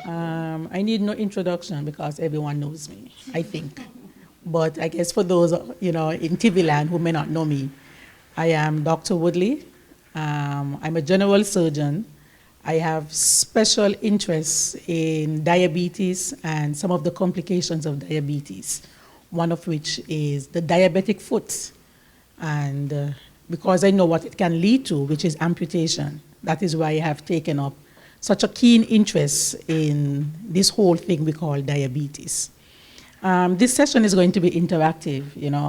I need no introduction because everyone knows me, I think. But I guess for those, in TV land who may not know me, I am Dr. Woodley. I'm a general surgeon. I have special interests in diabetes and some of the complications of diabetes, one of which is the diabetic foot. And because I know what it can lead to, which is amputation, that is why I have taken up such a keen interest in this whole thing we call diabetes. This session is going to be interactive.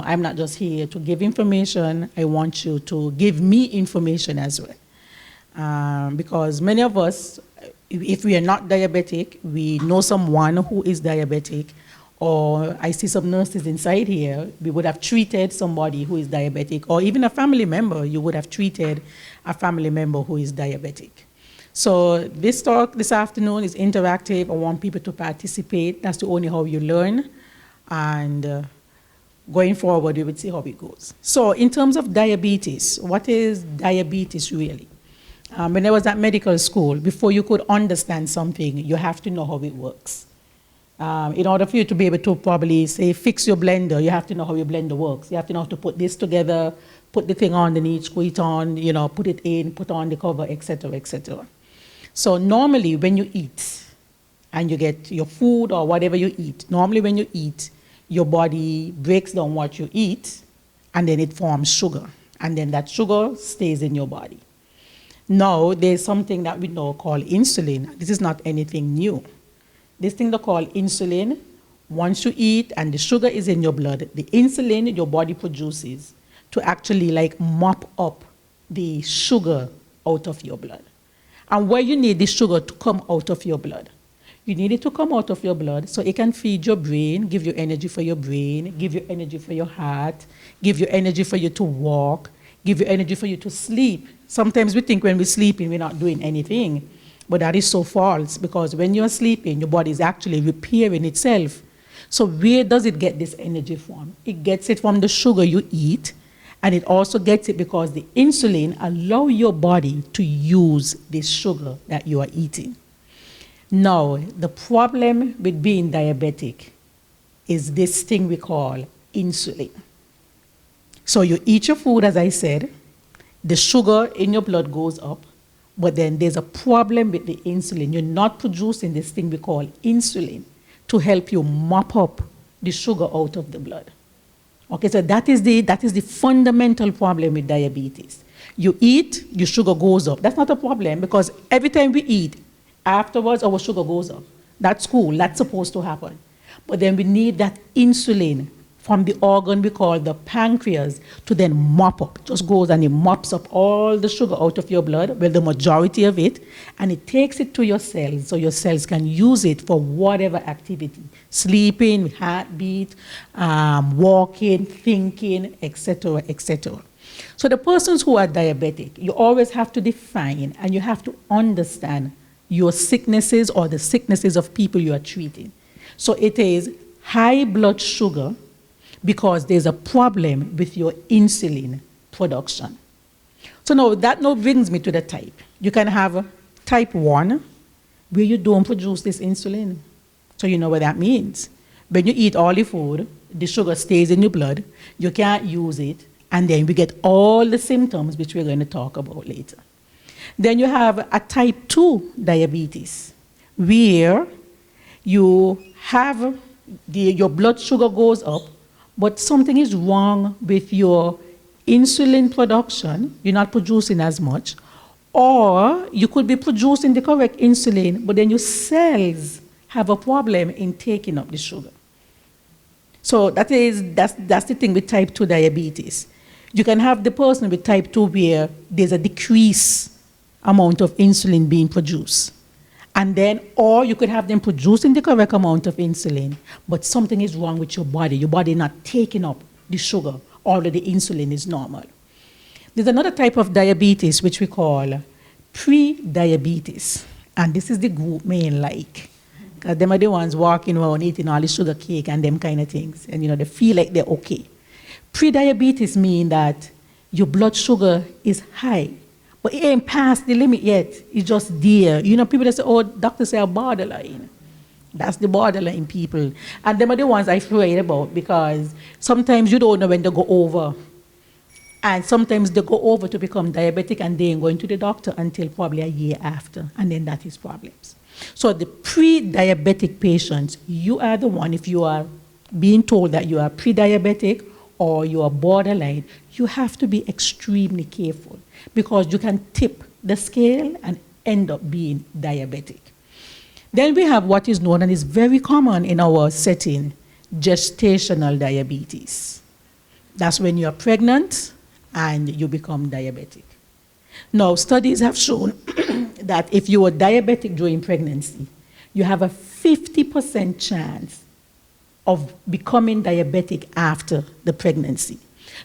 I'm not just here to give information. I want you to give me information as well. Because many of us, if we are not diabetic, we know someone who is diabetic, or I see some nurses inside here, we would have treated somebody who is diabetic, or even a family member, you would have treated a family member who is diabetic. So this talk this afternoon is interactive. I want people to participate. That's the only how you learn. And going forward, we will see how it goes. So in terms of diabetes, what is diabetes really? When I was at medical school, before you could understand something, you have to know how it works. In order for you to be able to probably say, fix your blender, you have to know how your blender works. You have to know how to put this together, put the thing underneath, screw it on, put it in, put on the cover, etc., etc. So normally when you eat and you get your food or whatever you eat, normally when you eat, your body breaks down what you eat and then it forms sugar. And then that sugar stays in your body. Now there's something that we know called insulin. This is not anything new. This thing they call insulin, once you eat and the sugar is in your blood, the insulin your body produces to actually mop up the sugar out of your blood. And where you need the sugar to come out of your blood. You need it to come out of your blood so it can feed your brain, give you energy for your brain, give you energy for your heart, give you energy for you to walk, give you energy for you to sleep. Sometimes we think when we're sleeping, we're not doing anything. But that is so false, because when you're sleeping, your body is actually repairing itself. So where does it get this energy from? It gets it from the sugar you eat, and it also gets it because the insulin allows your body to use this sugar that you are eating. Now, the problem with being diabetic is this thing we call insulin. So you eat your food, as I said, the sugar in your blood goes up, but then there's a problem with the insulin. You're not producing this thing we call insulin to help you mop up the sugar out of the blood. Okay, so that is the fundamental problem with diabetes. You eat, your sugar goes up. That's not a problem, because every time we eat, afterwards our sugar goes up. That's cool, that's supposed to happen. But then we need that insulin from the organ we call the pancreas to then mop up. It just goes and it mops up all the sugar out of your blood, well, the majority of it, and it takes it to your cells so your cells can use it for whatever activity. Sleeping, heartbeat, walking, thinking, etc., etc. So the persons who are diabetic, you always have to define and you have to understand your sicknesses or the sicknesses of people you are treating. So it is high blood sugar, because there's a problem with your insulin production. So now that brings me to the type. You can have type 1, where you don't produce this insulin. So you know what that means. When you eat all the food, the sugar stays in your blood, you can't use it, and then we get all the symptoms which we're going to talk about later. Then you have a type 2 diabetes, where you have your blood sugar goes up, but something is wrong with your insulin production. You're not producing as much. Or you could be producing the correct insulin, but then your cells have a problem in taking up the sugar. So that's the thing with type 2 diabetes. You can have the person with type 2 where there's a decreased amount of insulin being produced. And then, or you could have them producing the correct amount of insulin, but something is wrong with your body not taking up the sugar, although the insulin is normal. There's another type of diabetes which we call pre-diabetes, and this is the group men like. Because them are the ones walking around eating all the sugar cake and them kind of things, and they feel like they're okay. Pre-diabetes means that your blood sugar is high, But it ain't past the limit yet. It's just there. You know, people that say, oh, doctors say a borderline. That's the borderline people. And them are the ones I afraid about because sometimes you don't know when they go over. And sometimes they go over to become diabetic and they ain't going to the doctor until probably a year after. And then that is problems. So the pre-diabetic patients, you are the one, if you are being told that you are pre-diabetic or you are borderline, you have to be extremely careful because you can tip the scale and end up being diabetic. Then we have what is known and is very common in our setting, gestational diabetes. That's when you're pregnant and you become diabetic. Now, studies have shown that if you are diabetic during pregnancy, you have a 50% chance of becoming diabetic after the pregnancy.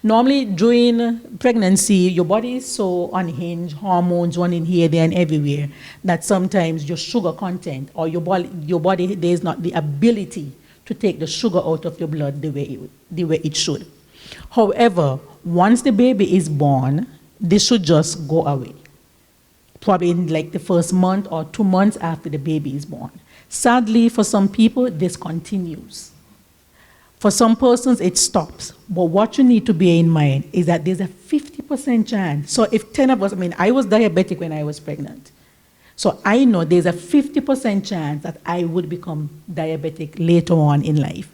Normally, during pregnancy, your body is so unhinged, hormones running here, there, and everywhere, that sometimes your sugar content or your body there's not the ability to take the sugar out of your blood the way it should. However, once the baby is born, this should just go away. Probably in like the first month or 2 months after the baby is born. Sadly, for some people, this continues. For some persons, it stops. But what you need to bear in mind is that there's a 50% chance. So if 10 of us, I was diabetic when I was pregnant. So I know there's a 50% chance that I would become diabetic later on in life.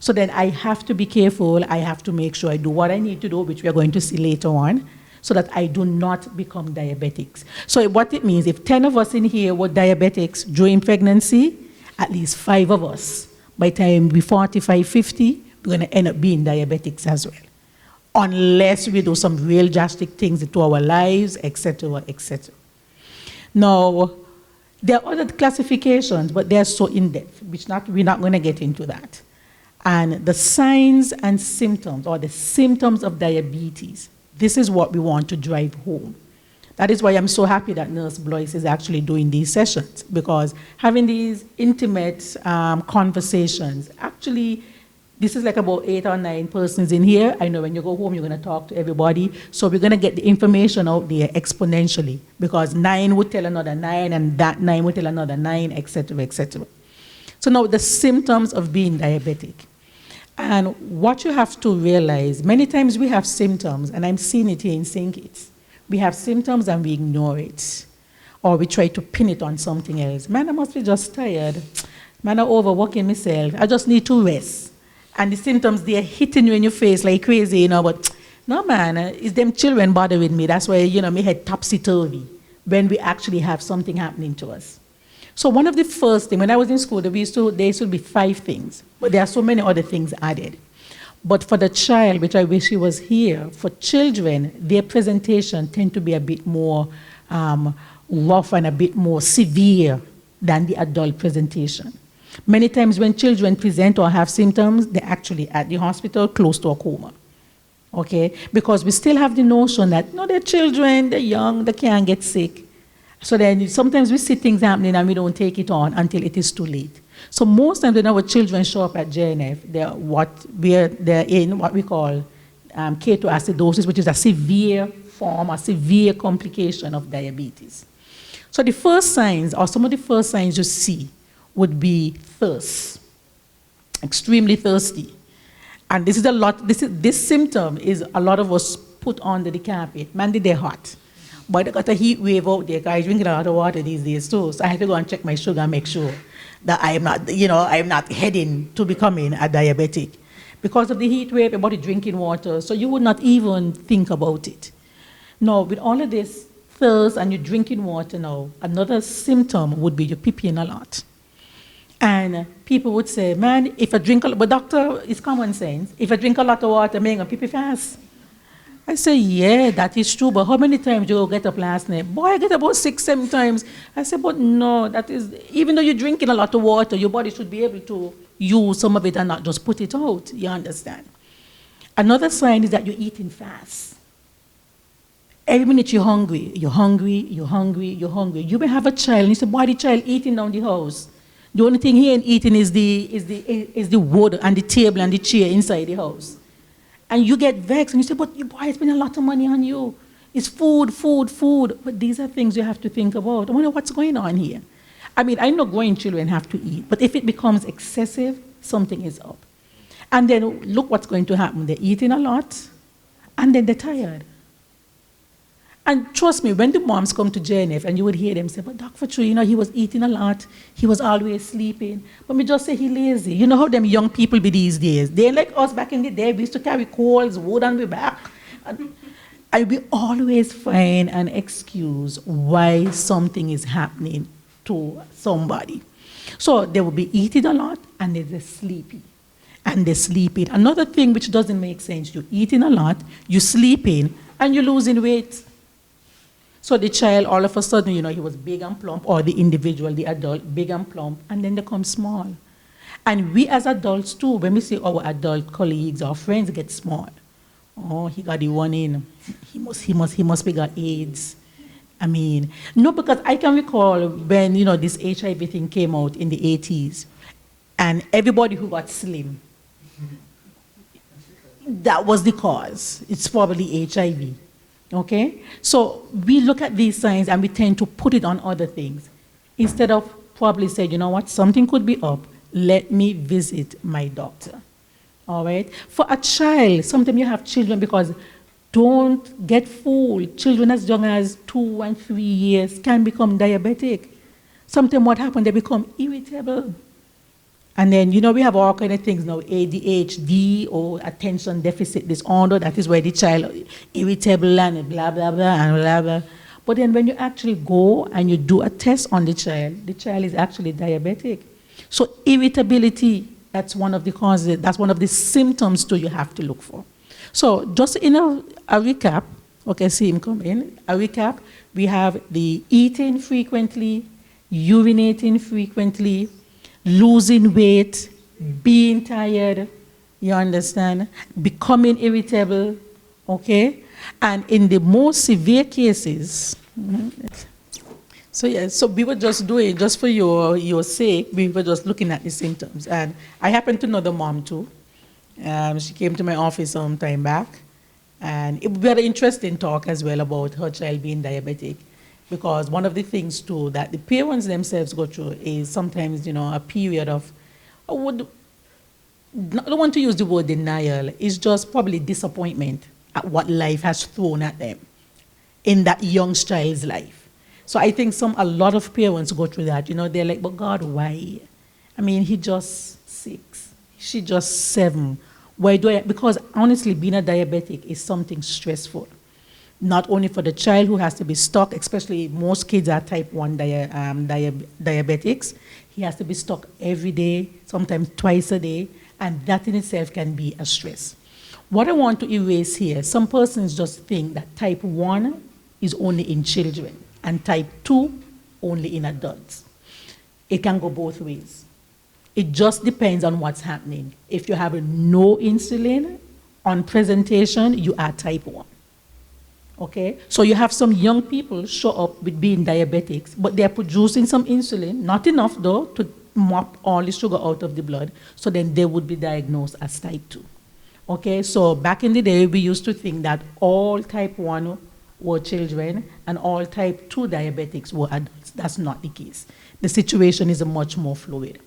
So then I have to be careful. I have to make sure I do what I need to do, which we are going to see later on, so that I do not become diabetics. So what it means, if 10 of us in here were diabetics during pregnancy, at least 5 of us, by the time we're 45, 50, we're going to end up being diabetics as well. Unless we do some real drastic things to our lives, etc., etc. Now, there are other classifications, but they're so in-depth, which we're not going to get into that. And the signs and symptoms, or the symptoms of diabetes, this is what we want to drive home. That is why I'm so happy that Nurse Blois is actually doing these sessions, because having these intimate conversations, actually, this is like about 8 or 9 persons in here. I know when you go home, you're going to talk to everybody. So we're going to get the information out there exponentially, because 9 would tell another 9, and that 9 would tell another 9, etc., etc. So now the symptoms of being diabetic. And what you have to realize, many times we have symptoms, and I'm seeing it here in St. Kitts. We have symptoms and we ignore it. Or we try to pin it on something else. Man, I must be just tired. Man, I'm overworking myself. I just need to rest. And the symptoms, they're hitting you in your face like crazy, but no, man, it's them children bothering me. That's why, my head topsy-turvy when we actually have something happening to us. So one of the first things, when I was in school, there used to be 5 things, but there are so many other things added. But for the child, which I wish he was here, for children, their presentation tend to be a bit more rough and a bit more severe than the adult presentation. Many times when children present or have symptoms, they're actually at the hospital close to a coma. Okay? Because we still have the notion that, no, they're children, they're young, they can't get sick. So then sometimes we see things happening and we don't take it on until it is too late. So most times when our children show up at JNF, they're in what we call ketoacidosis, which is a severe form, a severe complication of diabetes. So the first signs, or some of the first signs you see, would be thirst, extremely thirsty. And this is a lot, this symptom is a lot of us put under the carpet. Man, they're hot. But I got a heat wave out there, because I drink a lot of water these days too. So I have to go and check my sugar and make sure that I am not, I am not heading to becoming a diabetic. Because of the heat wave, everybody drinking water, so you would not even think about it. Now, with all of this thirst and you're drinking water now, another symptom would be you're peeing a lot. And people would say, man, if I drink a lot, but doctor, it's common sense. If I drink a lot of water, I'm going to pee fast. I say, yeah, that is true, but how many times you get up last night? Boy, I get about 6, 7 times. I said, but no, that is, even though you're drinking a lot of water, your body should be able to use some of it and not just put it out, you understand? Another sign is that you're eating fast. Every minute you're hungry, you're hungry, you're hungry, you're hungry. You may have a child, and you say, boy, the child eating down the house. The only thing he ain't eating is the wood and the table and the chair inside the house. And you get vexed and you say, but boy, I spend a lot of money on you. It's food, food, food. But these are things you have to think about. I wonder what's going on here. I mean, I know growing children have to eat, but if it becomes excessive, something is up. And then look what's going to happen. They're eating a lot, and then they're tired. And trust me, when the moms come to JNF, and you would hear them say, but Dr. True, he was eating a lot, he was always sleeping. But me just say he lazy. You know how them young people be these days? They like us back in the day, we used to carry coals, wood on the back. And we always find an excuse why something is happening to somebody. So they will be eating a lot, and they're sleepy. And they're sleeping. Another thing which doesn't make sense, you're eating a lot, you're sleeping, and you're losing weight. So the child, all of a sudden, he was big and plump, or the individual, the adult, big and plump, and then they become small. And we as adults too, when we see our adult colleagues or friends get small, oh, he got the one in, he must be got AIDS. I mean, no, because I can recall when, this HIV thing came out in the 80s, and everybody who got slim, that was the cause. It's probably HIV. Okay? So we look at these signs and we tend to put it on other things. Instead of probably say, you know what, something could be up, let me visit my doctor. All right? For a child, sometimes you have children because don't get fooled. Children as young as 2 and 3 years can become diabetic. Sometimes what happens, they become irritable. And then, we have all kind of things now, ADHD or attention deficit disorder. That is where the child is irritable and blah, blah, blah, and blah, blah. But then when you actually go and you do a test on the child is actually diabetic. So irritability, that's one of the causes, that's one of the symptoms too you have to look for. So just in a recap, okay, see him come in, a recap, we have the eating frequently, urinating frequently, losing weight, being tired, you understand, becoming irritable, okay? And in the most severe cases, so we were just doing, just for your sake, we were just looking at the symptoms. And I happen to know the mom too. She came to my office some time back, and it was a very interesting talk as well about her child being diabetic. Because one of the things too that the parents themselves go through is sometimes, a period of, I don't want to use the word denial, it's just probably disappointment at what life has thrown at them in that young child's life. So I think a lot of parents go through that, they're like, but God, why? I mean, he just 6, she just 7. Why do I? Because honestly, being a diabetic is something stressful. Not only for the child who has to be stuck, especially most kids are type 1 diabetics. He has to be stuck every day, sometimes twice a day, and that in itself can be a stress. What I want to erase here, some persons just think that type 1 is only in children and type 2 only in adults. It can go both ways. It just depends on what's happening. If you have no insulin on presentation, you are type 1. Okay, so you have some young people show up with being diabetics, but they're producing some insulin, not enough though, to mop all the sugar out of the blood, so then they would be diagnosed as type 2. Okay, so back in the day, we used to think that all type 1 were children and all type 2 diabetics were adults. That's not the case. The situation is much more fluid.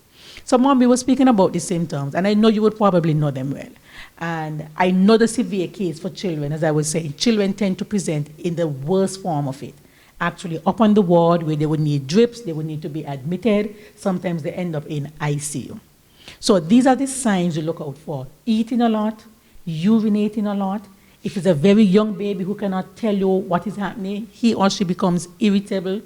So Mom, we were speaking about the symptoms, and I know you would probably know them well. And I know the severe case for children, as I was saying. Children tend to present in the worst form of it. Actually, up on the ward where they would need drips, they would need to be admitted. Sometimes they end up in ICU. So these are the signs you look out for. Eating a lot, urinating a lot. If it's a very young baby who cannot tell you what is happening, he or she becomes irritable.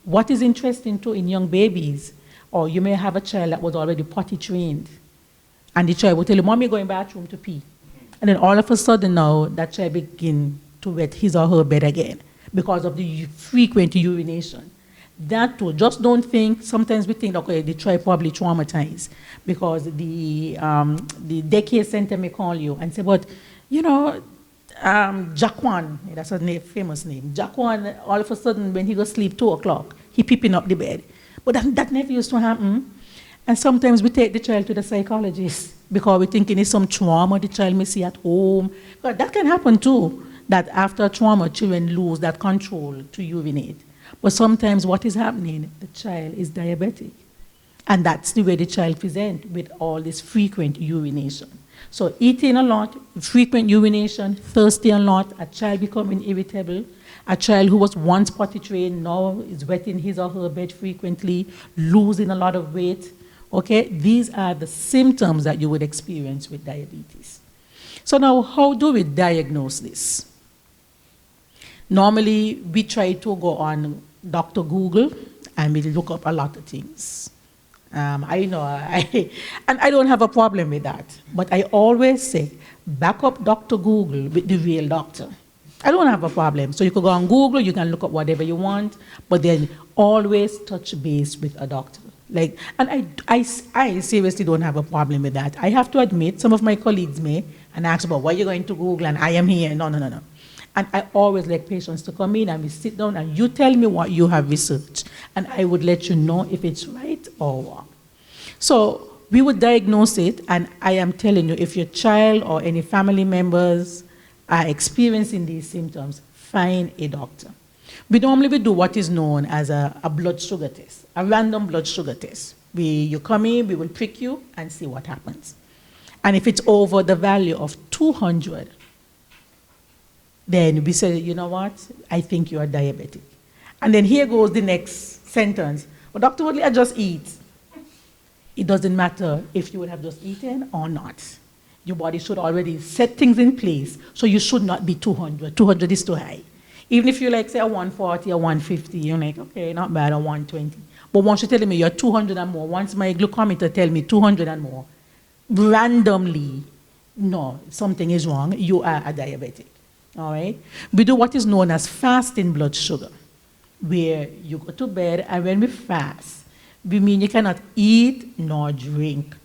What is interesting too in young babies, or you may have a child that was already potty trained, and the child will tell you, Mommy, going bathroom to pee. And then all of a sudden now, that child begin to wet his or her bed again because of the frequent urination. That too, just don't think, sometimes we think, okay, the child probably traumatized because the daycare center may call you and say, but, Jaquan, that's a famous name. Jaquan, all of a sudden, when he goes sleep 2 o'clock, he peeping up the bed. But that never used to happen. And sometimes we take the child to the psychologist because we're thinking it's some trauma the child may see at home. But that can happen too. that after trauma, children lose that control to urinate. But sometimes what is happening, the child is diabetic. And that's the way the child presents with all this frequent urination. So eating a lot, frequent urination, thirsty a lot, a child becoming irritable, a child who was once potty trained now is wetting his or her bed frequently, losing a lot of weight. Okay, these are the symptoms that you would experience with diabetes. So now, how do we diagnose this? Normally, we try to go on Dr. Google and we look up a lot of things. I know, and I don't have a problem with that. But I always say, back up Dr. Google with the real doctor. I don't have a problem. So you could go on Google, you can look up whatever you want, but then always touch base with a doctor. Like, and I seriously don't have a problem with that. I have to admit, some of my colleagues may, and ask about why you're going to Google and I am here. No. And I always like patients to come in and we sit down and you tell me what you have researched and I would let you know if it's right or wrong. So we would diagnose it, and I am telling you, if your child or any family members are experiencing these symptoms, find a doctor. We normally do what is known as a blood sugar test, a random blood sugar test. You come in, we will prick you and see what happens. And if it's over the value of 200, then we say, you know what, I think you are diabetic. And then here goes the next sentence. Well, Dr. Woodley, I just eat. It doesn't matter if you would have just eaten or not. Your body should already set things in place, so you should not be 200. 200 is too high. Even if you like, say, a 140 or 150, you're like, okay, not bad, a 120. But once you're telling me you're 200 and more, once my glucometer tells me 200 and more, randomly, no, something is wrong, you are a diabetic. All right? We do what is known as fasting blood sugar, where you go to bed, and when we fast, we mean you cannot eat nor drink.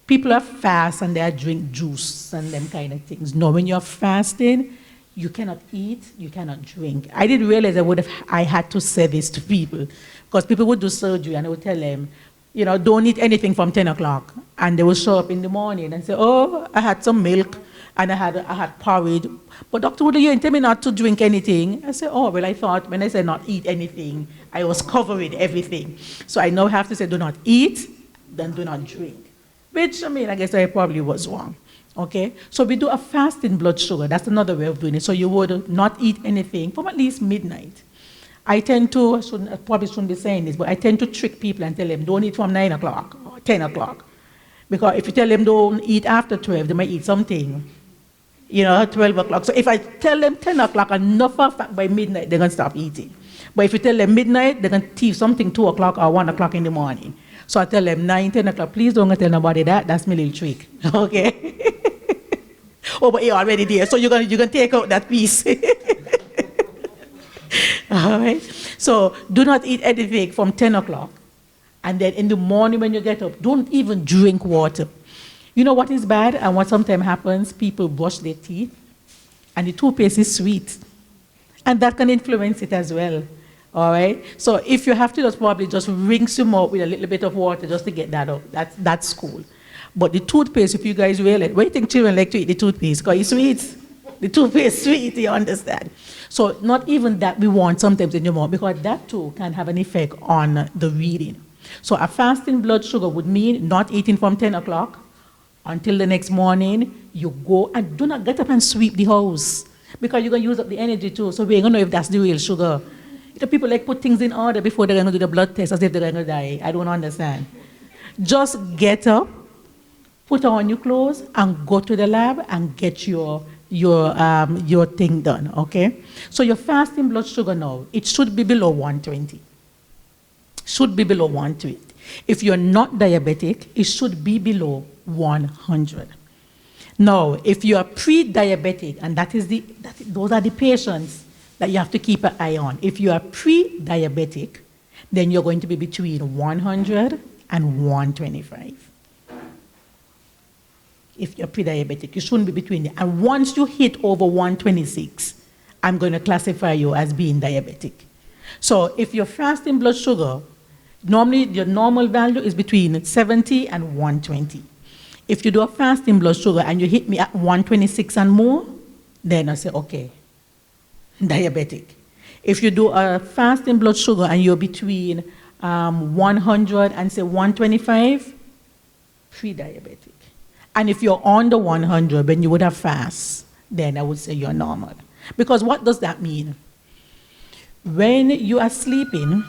People are fast and they drink juice and them kind of things. No, when you're fasting, you cannot eat, you cannot drink. I didn't realize I had to say this to people, because people would do surgery and I would tell them, you know, don't eat anything from 10 o'clock. And they would show up in the morning and say, oh, I had some milk and I had porridge. But Dr. Woodley, you didn't tell me not to drink anything. I said, oh, well, I thought when I said not eat anything, I was covering everything. So I now have to say do not eat, then do not drink. Which, I mean, I guess I probably was wrong. Okay? So we do a fasting blood sugar. That's another way of doing it. So you would not eat anything from at least midnight. I probably shouldn't be saying this, but I tend to trick people and tell them don't eat from 9 o'clock or 10 o'clock. Because if you tell them don't eat after 12, they might eat something, you know, at 12 o'clock. So if I tell them 10 o'clock, enough of fact by midnight, they're going to stop eating. But if you tell them midnight, they're going to eat something 2 o'clock or 1 o'clock in the morning. So I tell them 9, 10 o'clock, please don't tell nobody that. That's my little trick. Okay? Oh, but you're already there, so you're gonna take out that piece. All right? So do not eat anything from 10 o'clock. And then in the morning when you get up, don't even drink water. You know what is bad and what sometimes happens? People brush their teeth and the toothpaste is sweet. And that can influence it as well. All right? So if you have to, just probably just rinse your mouth with a little bit of water just to get that up. That's cool. But the toothpaste, if you guys realize, why do you think children like to eat the toothpaste? Because it's sweet. The toothpaste is sweet, you understand? So not even that we want sometimes in your mouth, because that too can have an effect on the reading. So a fasting blood sugar would mean not eating from 10 o'clock until the next morning. You go and do not get up and sweep the house, because you're going to use up the energy too. So we ain't going to know if that's the real sugar. You know, people like put things in order before they're going to do the blood test as if they're going to die. I don't understand. Just get up, put on your clothes, and go to the lab and get your thing done, okay? So your fasting blood sugar now, it should be below 120. Should be below 120. If you're not diabetic, it should be below 100. Now, if you are pre-diabetic, and those are the patients that you have to keep an eye on. If you are pre-diabetic, then you're going to be between 100 and 125. If you're pre-diabetic, you shouldn't be between them. And once you hit over 126, I'm going to classify you as being diabetic. So if your fasting blood sugar, normally your normal value is between 70 and 120. If you do a fasting blood sugar and you hit me at 126 and more, then I say, okay, diabetic. If you do a fasting blood sugar and you're between 100 and say 125, pre-diabetic. And if you're under 100, when you would have fast, then I would say you're normal. Because what does that mean? When you are sleeping,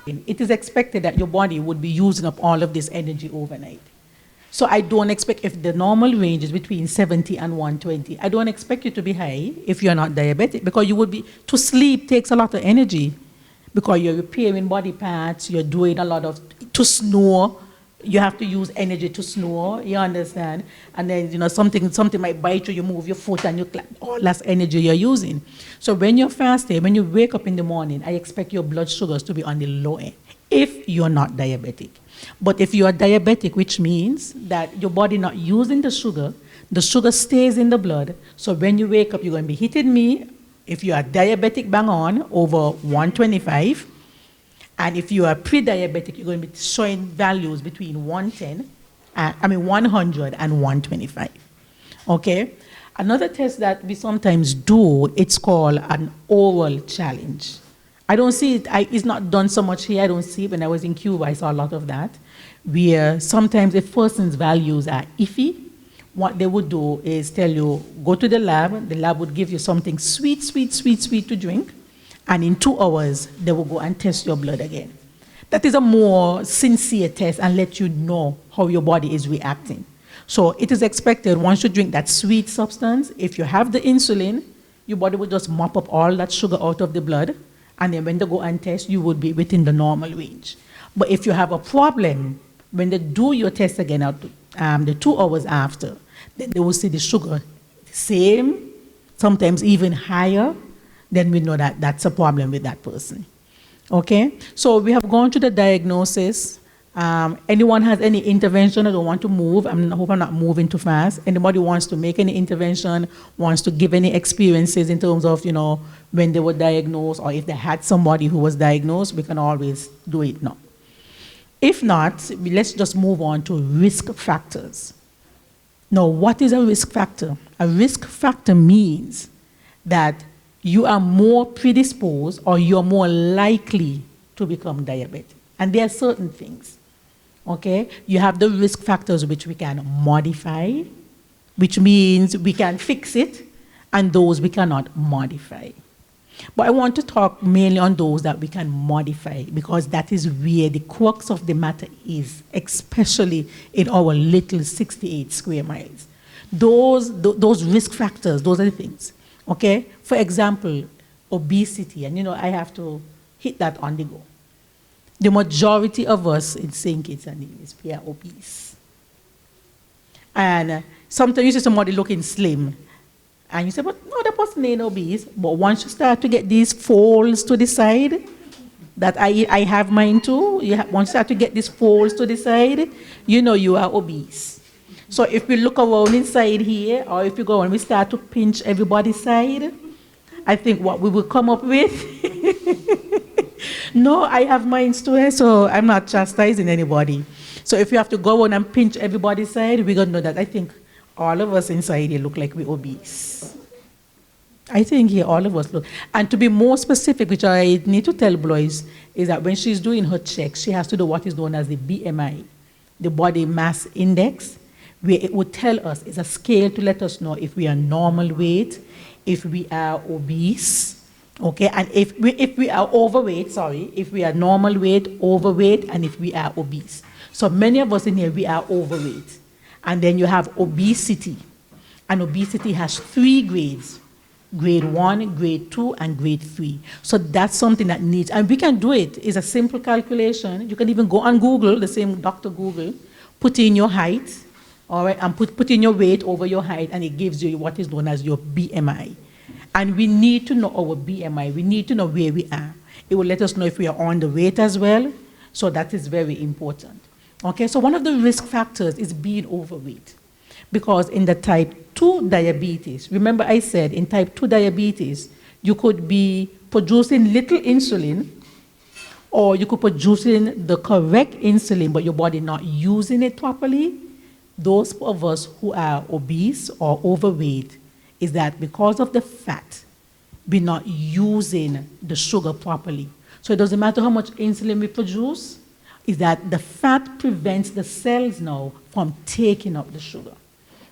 it is expected that your body would be using up all of this energy overnight. So I don't expect, if the normal range is between 70 and 120, I don't expect you to be high if you're not diabetic, because you would be, to sleep takes a lot of energy, because you're repairing body parts, you're doing a lot of, to snore, you have to use energy to snore, you understand? And then, you know, something might bite you, you move your foot and you clap, all that's energy you're using. So when you're fasting, when you wake up in the morning, I expect your blood sugars to be on the low end, if you're not diabetic. But if you are diabetic, which means that your body not using the sugar stays in the blood. So when you wake up, you're going to be hitting me, if you are diabetic, bang on, over 125. And if you are pre-diabetic, you're going to be showing values between 100 and 125. Okay? Another test that we sometimes do, it's called an oral challenge. I don't see it, it's not done so much here, I don't see it. When I was in Cuba, I saw a lot of that, where sometimes if person's values are iffy, what they would do is tell you, go to the lab would give you something sweet to drink, and in 2 hours, they will go and test your blood again. That is a more sincere test and let you know how your body is reacting. So it is expected once you drink that sweet substance, if you have the insulin, your body will just mop up all that sugar out of the blood, and then when they go and test, you would be within the normal range. But if you have a problem, when they do your test again, the 2 hours after, then they will see the sugar same, sometimes even higher, then we know that that's a problem with that person. Okay? So we have gone to the diagnosis. Anyone has any intervention? I don't want to move. I hope I'm not moving too fast. Anybody wants to make any intervention, wants to give any experiences in terms of, you know, when they were diagnosed, or if they had somebody who was diagnosed, we can always do it now. If not, let's just move on to risk factors. Now, what is a risk factor? A risk factor means that you are more predisposed or you're more likely to become diabetic. And there are certain things. Okay? You have the risk factors which we can modify, which means we can fix it, and those we cannot modify. But I want to talk mainly on those that we can modify, because that is where the crux of the matter is, especially in our little 68 square miles. Those risk factors, those are the things. Okay? For example, obesity, and you know, I have to hit that on the go. The majority of us in St. Kitts and Nevis, we are obese. And sometimes you see somebody looking slim, and you say, but no, that person ain't obese. But once you start to get these folds to the side, that I have mine too, once you start to get these folds to the side, you know you are obese. So if we look around inside here, or if you go and we start to pinch everybody's side, I think what we will come up with, no, I have mine too, so I'm not chastising anybody. So if you have to go on and pinch everybody's side, we're going to know that I think all of us inside here look like we're obese. I think here all of us look. And to be more specific, which I need to tell Blois, is that when she's doing her checks, she has to do what is known as the BMI, the body mass index, where it would tell us, it's a scale to let us know if we are normal weight, if we are obese, okay, and if we are overweight, if we are normal weight, overweight, and if we are obese. So many of us in here, we are overweight. And then you have obesity. And obesity has 3 grades. Grade 1, grade 2, and grade 3. So that's something that needs, and we can do it. It's a simple calculation. You can even go on Google, the same Dr. Google, put in your height, all right, and put in your weight over your height, and it gives you what is known as your BMI. And we need to know our BMI. We need to know where we are. It will let us know if we are on the weight as well. So that is very important. Okay, so one of the risk factors is being overweight. Because in the type 2 diabetes, remember I said in type 2 diabetes, you could be producing little insulin, or you could be producing the correct insulin, but your body not using it properly. Those of us who are obese or overweight, is that because of the fat we're not using the sugar properly. So it doesn't matter how much insulin we produce, is that the fat prevents the cells now from taking up the sugar.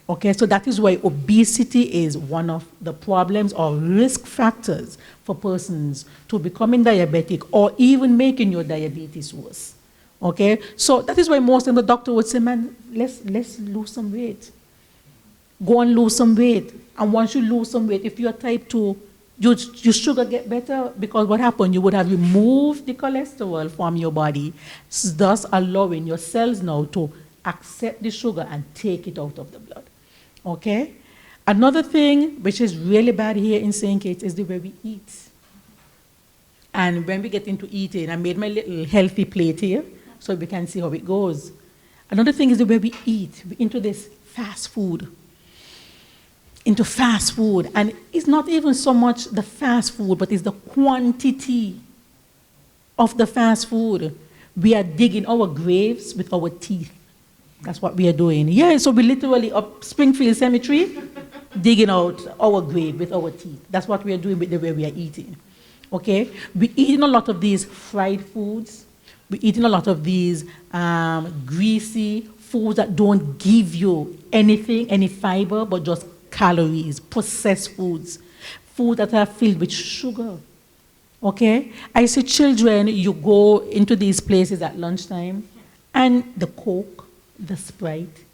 Okay, so that is why obesity is one of the problems or risk factors for persons to becoming diabetic or even making your diabetes worse. Okay, so that is why most of the doctor would say, man, let's lose some weight. Go and lose some weight. And once you lose some weight, if you're type 2, your sugar get better, because what happened, you would have removed the cholesterol from your body, thus allowing your cells now to accept the sugar and take it out of the blood. Okay? Another thing which is really bad here in St. Kitts is the way we eat. And when we get into eating, I made my little healthy plate here so we can see how it goes. Another thing is the way we eat. We're into this fast food. Into fast food. And it's not even so much the fast food, but it's the quantity of the fast food. We are digging our graves with our teeth. That's what we are doing. Yeah, so we literally up Springfield Cemetery, digging out our grave with our teeth. That's what we are doing with the way we are eating. Okay? We're eating a lot of these fried foods. We're eating a lot of these greasy foods that don't give you anything, any fiber, but just calories, processed foods, food that are filled with sugar. Okay? I see children, you go into these places at lunchtime, and the Coke, the Sprite.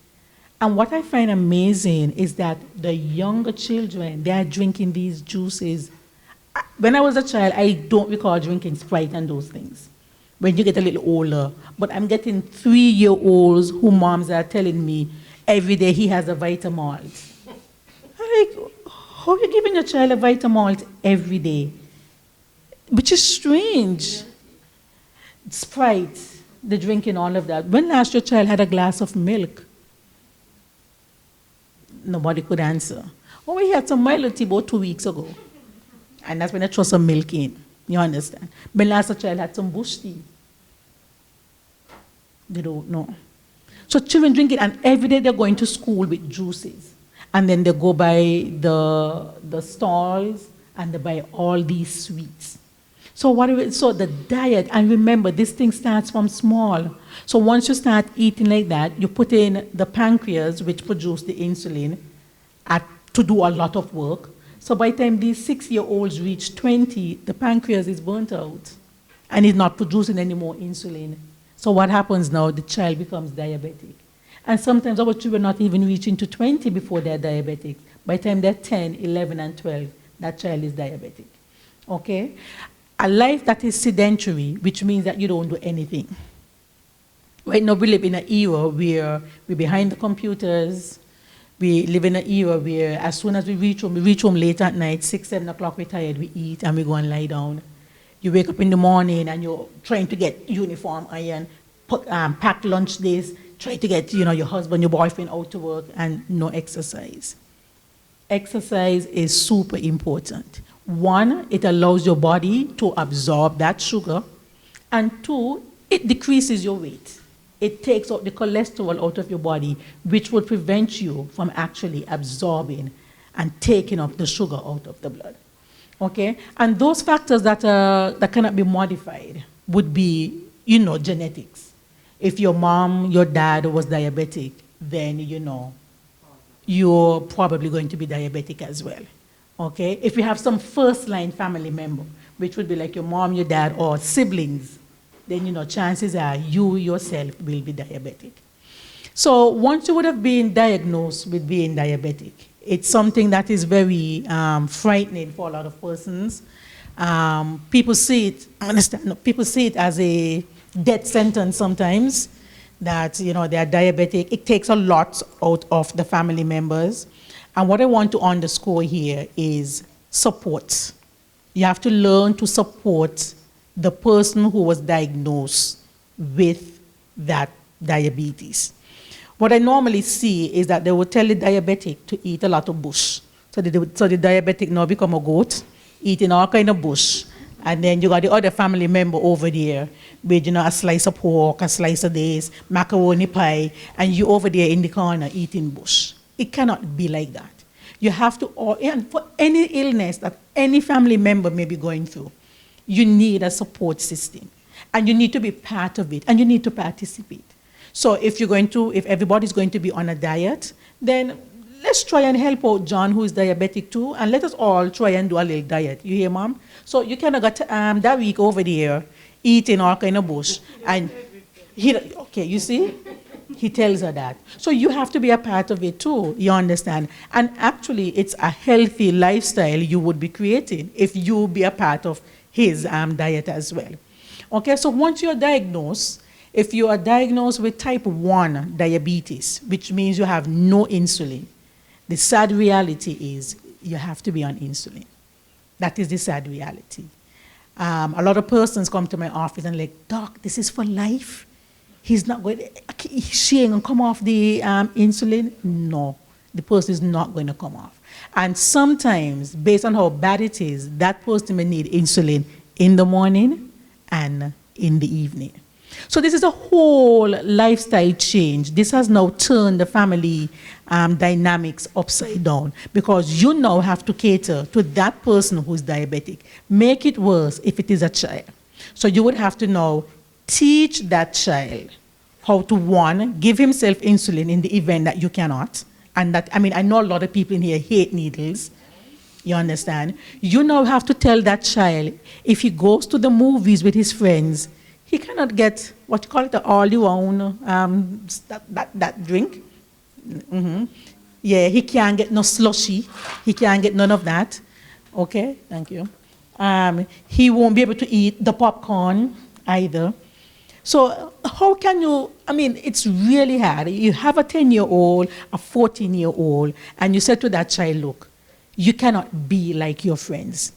And what I find amazing is that the younger children, they are drinking these juices. When I was a child, I don't recall drinking Sprite and those things. When you get a little older. But I'm getting 3-year-olds who moms are telling me every day he has a Vitamalt. I'm like, how are you giving your child a Vitamalt every day? Which is strange. Sprite, the drinking, all of that. When last your child had a glass of milk? Nobody could answer. Oh, we had some Milo tea about 2 weeks ago. And that's when I throw some milk in. You understand? When last a child had some bush tea? They don't know. So children drink it, and every day they're going to school with juices. And then they go by the stalls, and they buy all these sweets. So the diet, and remember, this thing starts from small. So once you start eating like that, you put in the pancreas, which produces the insulin, to do a lot of work. So by the time these 6-year-olds reach 20, the pancreas is burnt out, and is not producing any more insulin. So what happens now? The child becomes diabetic. And sometimes our children are not even reaching to 20 before they're diabetic. By the time they're 10, 11, and 12, that child is diabetic. Okay? A life that is sedentary, which means that you don't do anything. Right now we live in an era where we're behind the computers. We live in an era where as soon as we reach home late at night, 6, 7 o'clock, we're tired, we eat, and we go and lie down. You wake up in the morning and you're trying to get uniform iron, pack lunch days, try to get your husband, your boyfriend out to work, and no exercise. Exercise is super important. 1, it allows your body to absorb that sugar, and 2, it decreases your weight. It takes out the cholesterol out of your body, which will prevent you from actually absorbing and taking up the sugar out of the blood. Okay? And those factors that cannot be modified would be, genetics. If your mom, your dad was diabetic, then, you're probably going to be diabetic as well. Okay? If you have some first-line family member, which would be like your mom, your dad, or siblings, then, chances are you yourself will be diabetic. So once you would have been diagnosed with being diabetic, it's something that is very frightening for a lot of persons. People see it as a death sentence sometimes, that, they are diabetic. It takes a lot out of the family members. And what I want to underscore here is support. You have to learn to support the person who was diagnosed with that diabetes. What I normally see is that they will tell the diabetic to eat a lot of bush. So the diabetic now become a goat, eating all kind of bush. And then you got the other family member over there with, a slice of pork, a slice of this, macaroni pie, and you over there in the corner eating bush. It cannot be like that. You have to, and for any illness that any family member may be going through, you need a support system. And you need to be part of it, and you need to participate. So if everybody's going to be on a diet, then let's try and help out John, who is diabetic too, and let us all try and do a little diet. You hear, Mom? So you kind of got that week over there, eating all kind of bush, and okay, you see? He tells her that. So you have to be a part of it too, you understand? And actually, it's a healthy lifestyle you would be creating if you be a part of his diet as well. Okay, so once you're diagnosed, if you are diagnosed with type 1 diabetes, which means you have no insulin, the sad reality is you have to be on insulin. That is the sad reality. A lot of persons come to my office and like, Doc, this is for life? She ain't gonna come off the insulin? No, the person is not going to come off. And sometimes, based on how bad it is, that person may need insulin in the morning and in the evening. So this is a whole lifestyle change. This has now turned the family dynamics upside down, because you now have to cater to that person who's diabetic. Make it worse if it is a child. So you would have to now teach that child how to, one, give himself insulin in the event that you cannot. And that, I mean, I know a lot of people in here hate needles. You understand? You now have to tell that child, if he goes to the movies with his friends, he cannot get what you call it, the all-you-own, that drink. Mm-hmm. Yeah, he can't get no slushy. He can't get none of that. Okay, thank you. He won't be able to eat the popcorn either. So how can you, I mean, it's really hard. You have a 10-year-old, a 14-year-old, and you say to that child, look, you cannot be like your friends.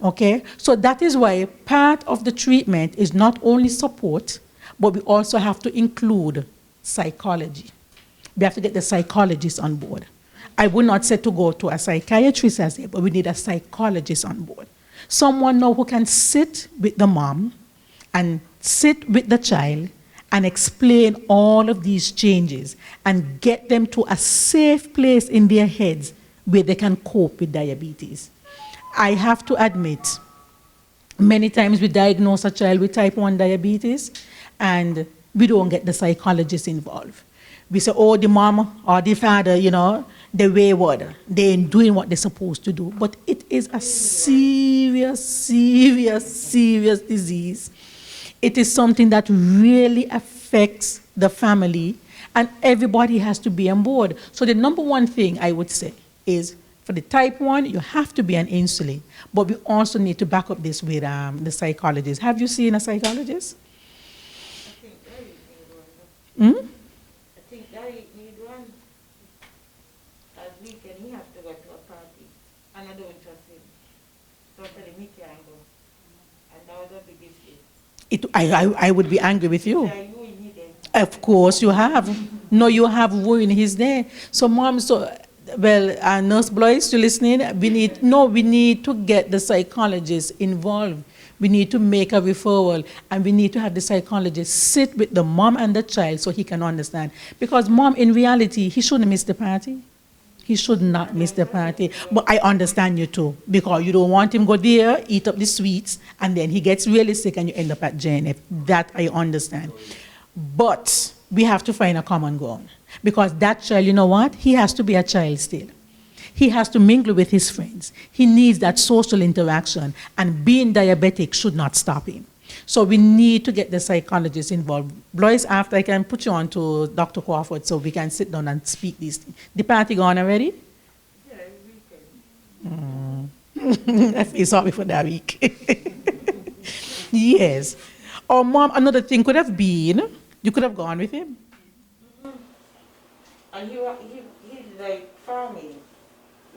Okay? So that is why part of the treatment is not only support, but we also have to include psychology. We have to get the psychologist on board. I would not say to go to a psychiatrist, as but we need a psychologist on board. Someone now who can sit with the mom and sit with the child and explain all of these changes and get them to a safe place in their heads where they can cope with diabetes. I have to admit, many times we diagnose a child with type 1 diabetes and we don't get the psychologist involved. We say, oh, the mom or the father, you know, they're wayward. They ain't doing what they're supposed to do. But it is a serious, serious, serious disease. It is something that really affects the family, and everybody has to be on board. So the number one thing I would say is, for the type 1, you have to be on insulin. But we also need to back up this with the psychologist. Have you seen a psychologist? I think Gary need one. Hmm? I think Gary need one. As weekend, he has to go to a party, and I don't trust him. So I tell him he can't go. And that was a big issue. I would be angry with you. Yeah, you need him. Of course you have. No, you have ruined his day. So mom, Nurse Blois, you listening? We need to get the psychologist involved. We need to make a referral, and we need to have the psychologist sit with the mom and the child so he can understand. Because mom, in reality, he shouldn't miss the party. He should not miss the party. But I understand you too, because you don't want him go there, eat up the sweets, and then he gets really sick and you end up at JNF. That I understand. But we have to find a common ground. Because that child, you know what? He has to be a child still. He has to mingle with his friends. He needs that social interaction, and being diabetic should not stop him. So we need to get the psychologist involved. Blois, after I can put you on to Dr. Crawford so we can sit down and speak these things. The party gone already? Yeah, weekend. I feel sorry for that week. Yes. Or mom, another thing could have been, you could have gone with him. And he's like farming.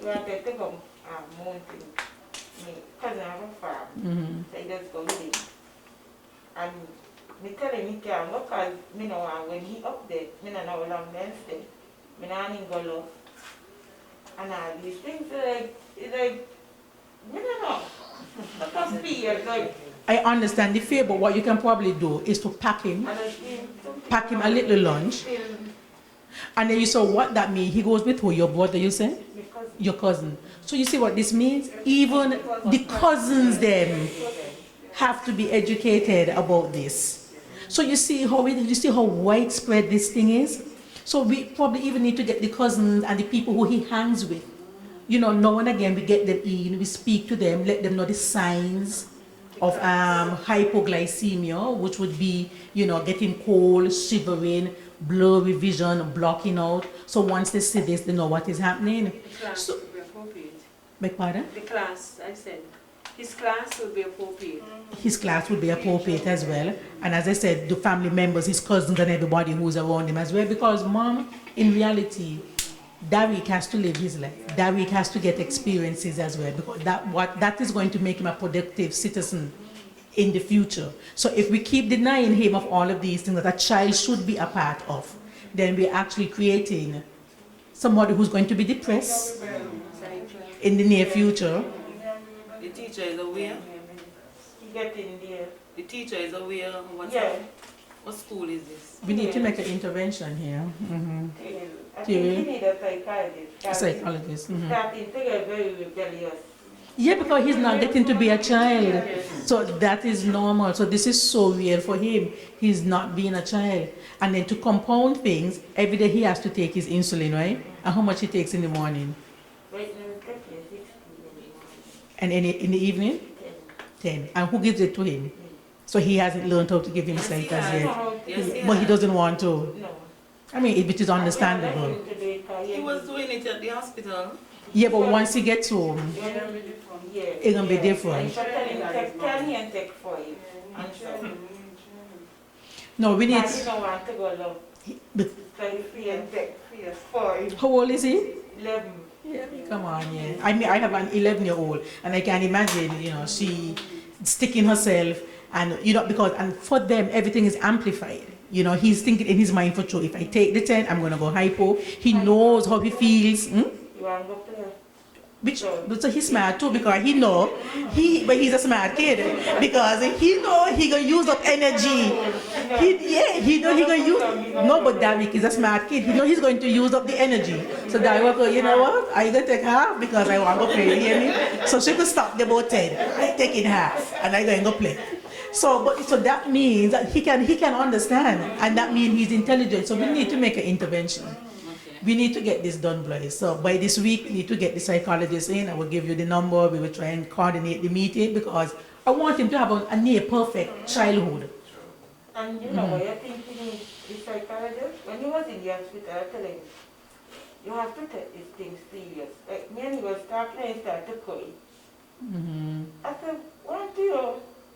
You want to take a mountain. My cousin have a farm. Mm-hmm. So he just go with him. And me tell him he can't go because me know when he up there, me don't know how long they stay. Me not him go low. And all these things, it's like, me don't know. Because fear, like. I understand the fear, but what you can probably do is to pack him a little lunch. And then you saw what that means. He goes with who? Your brother, you say? My cousin. Your cousin. So you see what this means? Even the cousins them have to be educated about this. So you see how widespread this thing is? So we probably even need to get the cousins and the people who he hangs with. You know, now and again we get them in, we speak to them, let them know the signs of hypoglycemia, which would be, you know, getting cold, shivering, blurry vision, blocking out. So once they see this, they know what is happening. The class So, would be appropriate. beg pardon? The class, I said, his class would be appropriate. His class would be appropriate as well. And as I said, the family members, his cousins and everybody who's around him as well. Because mom, in reality, Derek has to live his life. Derek has to get experiences as well, because that is going to make him a productive citizen in the future. So if we keep denying him of all of these things that a child should be a part of, then we're actually creating somebody who's going to be depressed in the near future. The teacher is aware. You get in there. The teacher is aware of what's Yeah. up. What school is this? We need to make an intervention here. I think you need a psychologist. Psychologist. Starting to get very rebellious. Yeah, because he's not getting to be a child. So that is normal. So this is so weird for him. He's not being a child. And then to compound things, every day he has to take his insulin, right? And how much he takes in the morning? Right now, it's taking 60 And in the evening? 10. And who gives it to him? So he hasn't learned how to give himself as yet. Yes, But he doesn't want to. No. I mean, it is understandable. He was doing it at the hospital. Yeah, but once he gets home, Yeah. it's going to be different. So tell him and take 5. And so. No, we need... And he don't want to go low. But So if he and take 5, how old is he? 11. Yeah, come on, yeah. I mean, I have an 11-year-old, and I can imagine, you know, she sticking herself, and, you know, because, and for them, everything is amplified. You know, he's thinking in his mind for sure, if I take the 10, I'm going to go hypo. He knows how he feels. You want to go play? But so he's smart too, because but he's a smart kid, because he know he gonna use up energy. He know he gonna use. No, but Derek is a smart kid. He know he's going to use up the energy. So Derek go, you know what? I gonna take half because I want to play. You hear me? So she could stop the about 10. I take in half, and I going to play. So that means that he can understand, and that means he's intelligent. So we need to make an intervention. We need to get this done, boys. So by this week, we need to get the psychologist in. I will give you the number. We will try and coordinate the meeting, because I want him to have a near perfect childhood. And you know what I think you need the psychologist? When he was in the hospital, I tell him, you have to take this thing serious. Like me and he was talking and he started to cry. I said, what do you?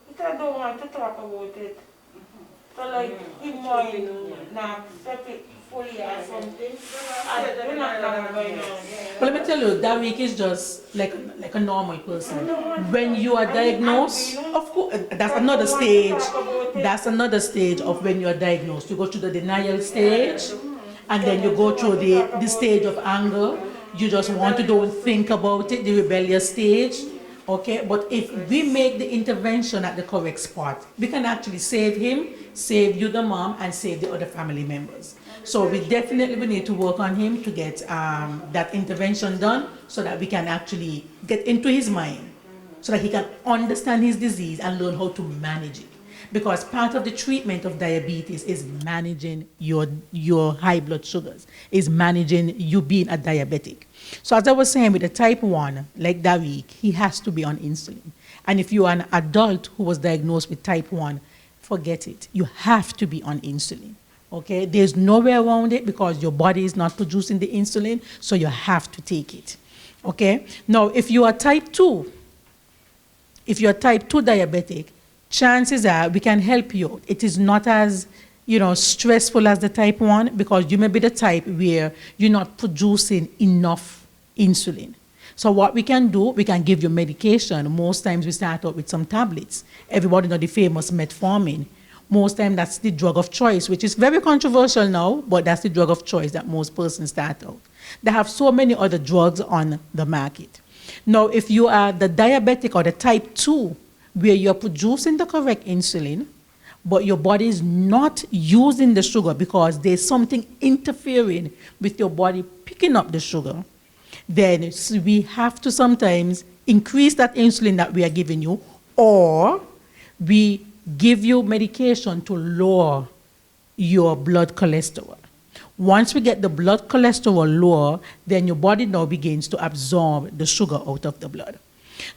He said, I don't want to talk about it. So like, he mind not accept it fully or something. We're not going on. But let me tell you, that week is just like a normal person. When you are diagnosed, of course, that's another stage. That's another stage of when you are diagnosed. You go through the denial stage, and then you go through the stage of anger. You just want to don't think about it, the rebellious stage. Okay, but if we make the intervention at the correct spot, we can actually save him, save you, the mom, and save the other family members. So we definitely need to work on him to get that intervention done, so that we can actually get into his mind, so that he can understand his disease and learn how to manage it. Because part of the treatment of diabetes is managing your high blood sugars, is managing you being a diabetic. So as I was saying, with the type 1, like Darik, he has to be on insulin. And if you are an adult who was diagnosed with type 1, forget it. You have to be on insulin. Okay? There's no way around it, because your body is not producing the insulin, so you have to take it. Okay? Now, if you are type 2, if you're type 2 diabetic, chances are we can help you. It is not as, stressful as the type 1, because you may be the type where you're not producing enough insulin. So what we can do, we can give you medication. Most times we start out with some tablets. Everybody knows the famous metformin. Most times that's the drug of choice, which is very controversial now, but that's the drug of choice that most persons start out. They have so many other drugs on the market. Now, if you are the diabetic or the type 2, where you're producing the correct insulin, but your body is not using the sugar because there's something interfering with your body picking up the sugar, then we have to sometimes increase that insulin that we are giving you, or we give you medication to lower your blood cholesterol. Once we get the blood cholesterol lower, then your body now begins to absorb the sugar out of the blood.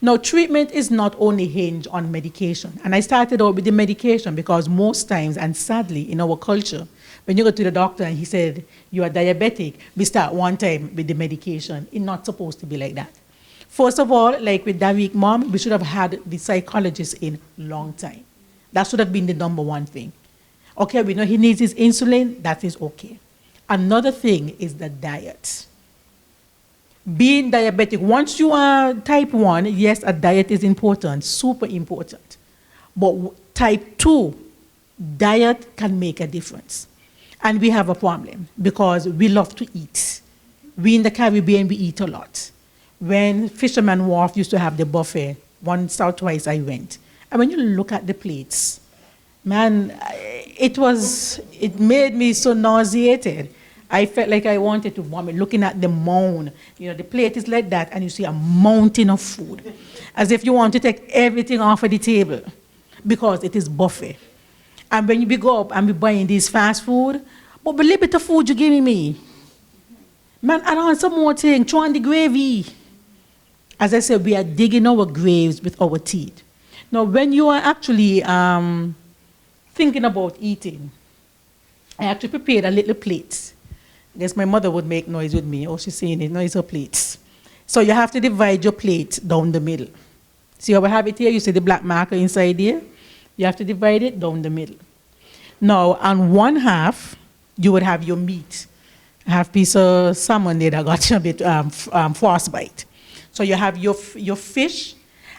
Now, treatment is not only hinged on medication. And I started out with the medication because most times, and sadly in our culture, when you go to the doctor and he said, you are diabetic, we start one time with the medication. It's not supposed to be like that. First of all, like with Davik's mom, we should have had the psychologist in long time. That should have been the number one thing. Okay, we know he needs his insulin, that is okay. Another thing is the diet. Being diabetic, once you are type 1, yes, a diet is important, super important. But type 2, diet can make a difference. And we have a problem because we love to eat. We in the Caribbean, we eat a lot. When Fisherman Wharf used to have the buffet, once or twice I went. And when you look at the plates, man, it made me so nauseated. I felt like I wanted to vomit looking at the mound. You know, the plate is like that and you see a mountain of food. As if you want to take everything off of the table because it is buffet. And when we go up and we buying these fast food, but a little bit of food you giving me. Man, add on some more thing, throw on the gravy. As I said, we are digging our graves with our teeth. Now, when you are actually thinking about eating, I actually prepared a little plate. I guess my mother would make noise with me. Oh, she's saying it, no, it's her plates. So you have to divide your plate down the middle. See how I have it here? You see the black marker inside there? You have to divide it down the middle. Now, on one half, you would have your meat. I have a piece of salmon there that got a bit frostbite. So you have your fish,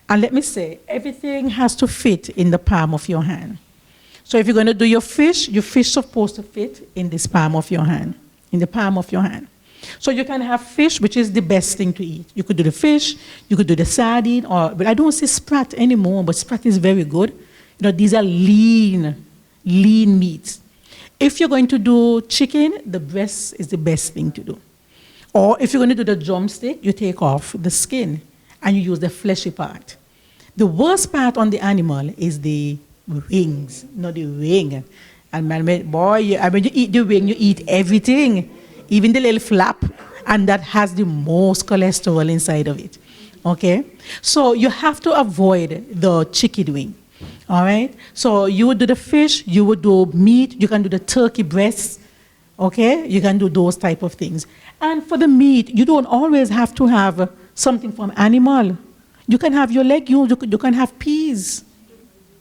and let me say, everything has to fit in the palm of your hand. So if you're going to do your fish is supposed to fit in this palm of your hand, in the palm of your hand. So you can have fish, which is the best thing to eat. You could do the fish, you could do the sardine, but I don't see sprat anymore, but sprat is very good. You know, these are lean meats. If you're going to do chicken, the breast is the best thing to do. Or if you're going to do the drumstick, you take off the skin and you use the fleshy part. The worst part on the animal is the wings, not the wing. And man, boy, when you eat the wing, you eat everything, even the little flap, and that has the most cholesterol inside of it. Okay? So you have to avoid the chicken wing. All right? So you would do the fish, you would do meat, you can do the turkey breast. Okay? You can do those type of things. And for the meat, you don't always have to have something from animal. You can have your legumes, you can have peas.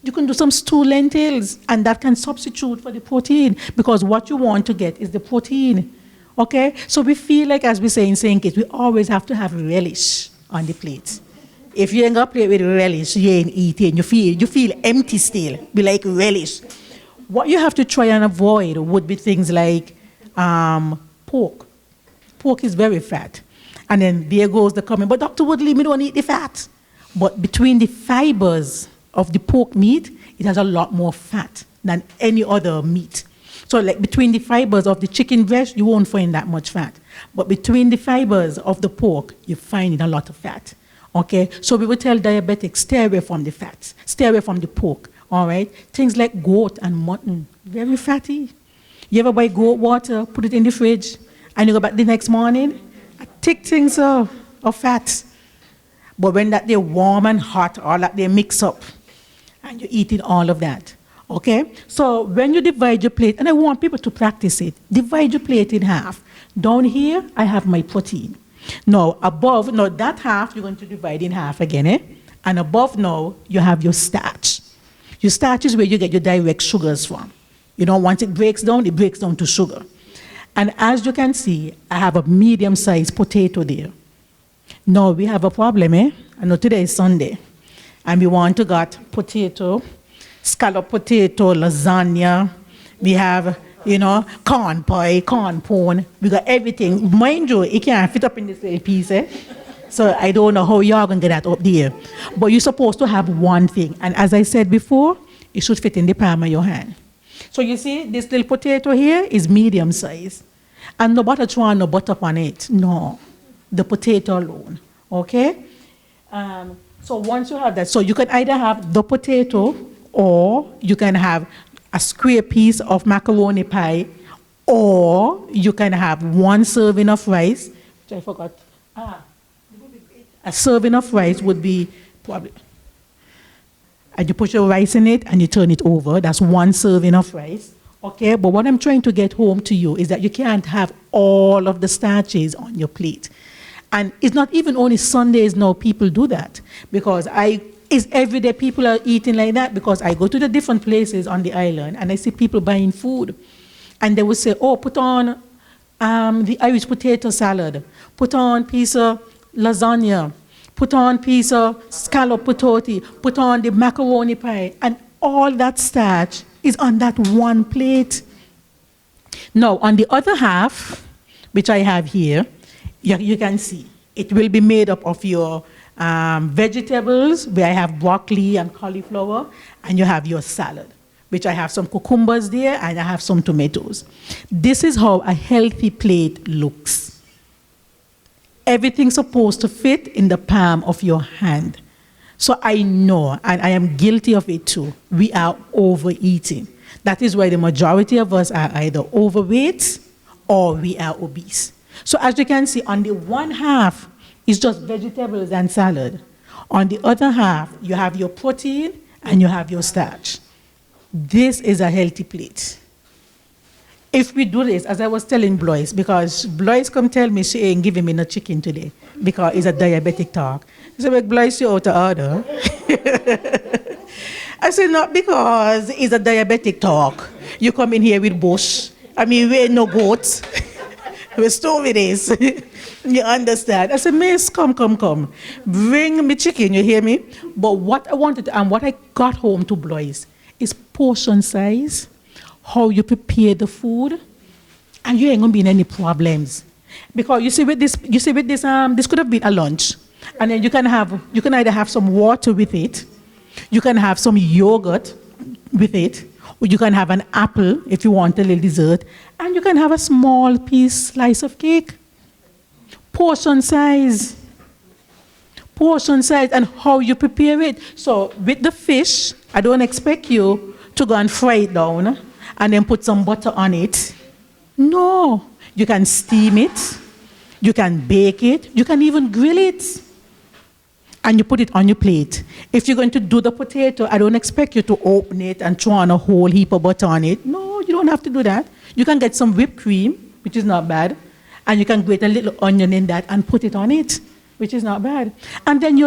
You can do some stewed lentils, and that can substitute for the protein, because what you want to get is the protein. Okay? So we feel like, as we say in St. Kitts, we always have to have relish on the plate. If you ain't got to play with relish, you ain't eating. You feel empty still. Be like relish. What you have to try and avoid would be things like pork. Pork is very fat. And then there goes the comment, but Dr. Woodley, we don't eat the fat. But between the fibers of the pork meat, it has a lot more fat than any other meat. So like between the fibers of the chicken breast, you won't find that much fat. But between the fibers of the pork, you find a lot of fat. Okay? So we would tell diabetics, stay away from the fats. Stay away from the pork. All right? Things like goat and mutton, very fatty. You ever buy goat water, put it in the fridge, and you go back the next morning, thick things of fat. But when that they're warm and hot, all that they mix up, and you're eating all of that. Okay? So when you divide your plate, and I want people to practice it, divide your plate in half. Down here, I have my protein. Now, above, now that half, you're going to divide in half again, eh? And above now, you have your starch. Your starch is where you get your direct sugars from. You know, once it breaks down to sugar. And as you can see, I have a medium-sized potato there. Now, we have a problem, eh? I know today is Sunday. And we want to get potato, scallop potato, lasagna. We have, you know, corn pie, corn pone. We got everything. Mind you, it can't fit up in this little piece, eh? So I don't know how you're going to get that up there. But you're supposed to have one thing. And as I said before, it should fit in the palm of your hand. So you see, this little potato here is medium size. And no butter thrown, no butter on it. No. the potato alone, okay? So once you have that, so you can either have the potato or you can have a square piece of macaroni pie, or you can have one serving of rice, which I forgot. A serving of rice would be probably, and you put your rice in it and you turn it over. That's one serving of rice. Okay, but what I'm trying to get home to you is that you can't have all of the starches on your plate. And it's not even only Sundays now people do that, because it's every day people are eating like that, because I go to the different places on the island and I see people buying food. And they will say, oh, put on the Irish potato salad, put on piece of lasagna, put on piece of scallop potato, put on the macaroni pie, and all that starch is on that one plate. Now, on the other half, which I have here, you can see, it will be made up of your vegetables, where I have broccoli and cauliflower, and you have your salad, which I have some cucumbers there, and I have some tomatoes. This is how a healthy plate looks. Everything's supposed to fit in the palm of your hand. So I know, and I am guilty of it too, we are overeating. That is why the majority of us are either overweight or we are obese. So as you can see, on the one half is just vegetables and salad. On the other half, you have your protein and you have your starch. This is a healthy plate. If we do this, as I was telling Blois, because Blois come tell me she ain't giving me no chicken today because it's a diabetic talk. She said, like, Blois, you out of order. I said, not because it's a diabetic talk. You come in here with bush. I mean, we ain't no goats. We're still with this. You understand? I said, miss, come. Bring me chicken, you hear me? But what I wanted, and what I got home to Blois is portion size, how you prepare the food, and you ain't gonna be in any problems. Because you see with this, this could have been a lunch. And then you can either have some water with it, you can have some yogurt with it, or you can have an apple if you want a little dessert, and you can have a small slice of cake. Portion size, and how you prepare it. So with the fish, I don't expect you to go and fry it down and then put some butter on it. No, you can steam it, you can bake it, you can even grill it. And you put it on your plate. If you're going to do the potato, I don't expect you to open it and throw on a whole heap of butter on it. No, you don't have to do that. You can get some whipped cream, which is not bad, and you can grate a little onion in that and put it on it, which is not bad. And then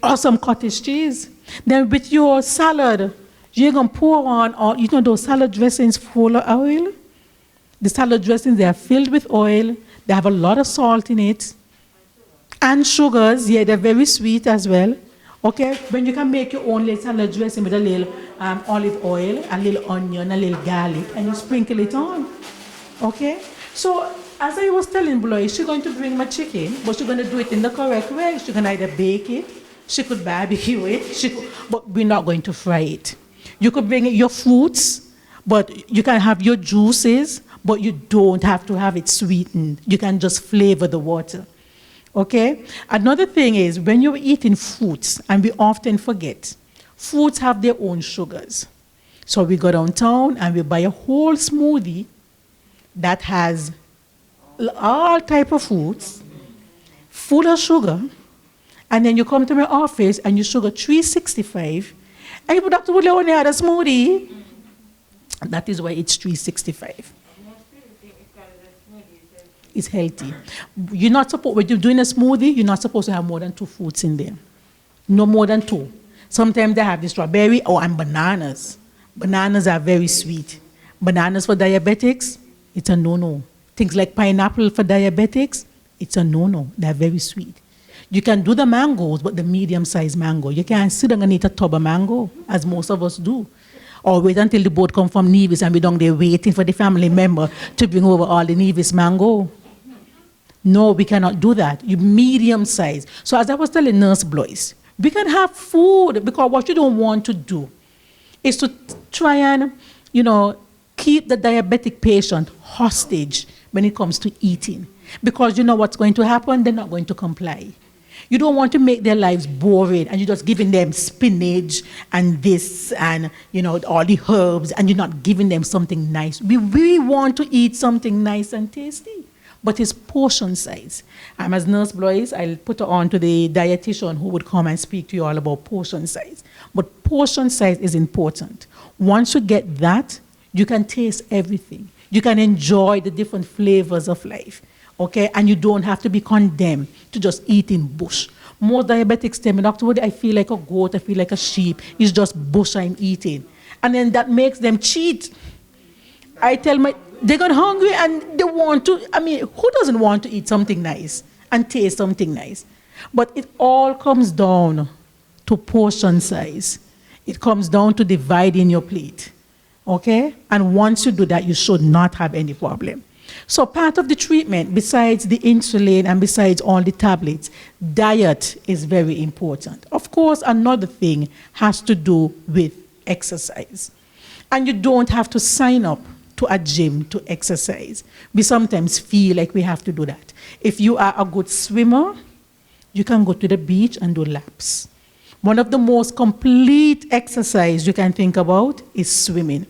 or some cottage cheese. Then with your salad, you're going to pour on, those salad dressings full of oil? The salad dressings, they are filled with oil. They have a lot of salt in it. And sugars, yeah, they're very sweet as well. Okay, when you can make your own little salad dressing with a little olive oil, a little onion, a little garlic, and you sprinkle it on. Okay, so as I was telling Blois, she's going to bring my chicken, but she's going to do it in the correct way. She can either bake it, she could barbecue it, but we're not going to fry it. You could bring your fruits, but you can have your juices, but you don't have to have it sweetened. You can just flavor the water. Okay? Another thing is, when you're eating fruits, and we often forget, fruits have their own sugars. So we go downtown and we buy a whole smoothie that has all type of fruits, full of sugar, and then you come to my office and you sugar 365, and you put Dr. Woodley only had a smoothie. That is why it's 365. It's healthy. You're not supposed, when you're doing a smoothie, you're not supposed to have more than 2 fruits in there. No more than 2. Sometimes they have the strawberry and bananas. Bananas are very sweet. Bananas for diabetics, it's a no-no. Things like pineapple for diabetics, it's a no-no. They're very sweet. You can do the mangoes, but the medium-sized mango. You can't sit down and eat a tub of mango, as most of us do. Or wait until the boat come from Nevis and we're down there waiting for the family member to bring over all the Nevis mango. No, we cannot do that. You medium size. So as I was telling Nurse Blois, we can have food, because what you don't want to do is to try and, keep the diabetic patient hostage when it comes to eating. Because you know what's going to happen? They're not going to comply. You don't want to make their lives boring and you're just giving them spinach and this and, all the herbs and you're not giving them something nice. We really want to eat something nice and tasty, but it's portion size. As Nurse Blois, I'll put her on to the dietitian who would come and speak to you all about portion size. But portion size is important. Once you get that, you can taste everything. You can enjoy the different flavors of life. Okay, and you don't have to be condemned to just eating bush. Most diabetics tell me, Dr. Woodley, I feel like a goat, I feel like a sheep. It's just bush I'm eating. And then that makes them cheat. I tell my, they got hungry and they want to, who doesn't want to eat something nice and taste something nice? But it all comes down to portion size. It comes down to dividing your plate. Okay? And once you do that, you should not have any problem. So part of the treatment, besides the insulin and besides all the tablets, diet is very important. Of course, another thing has to do with exercise. And you don't have to sign up to a gym to exercise. We sometimes feel like we have to do that. If you are a good swimmer, you can go to the beach and do laps. One of the most complete exercise you can think about is swimming.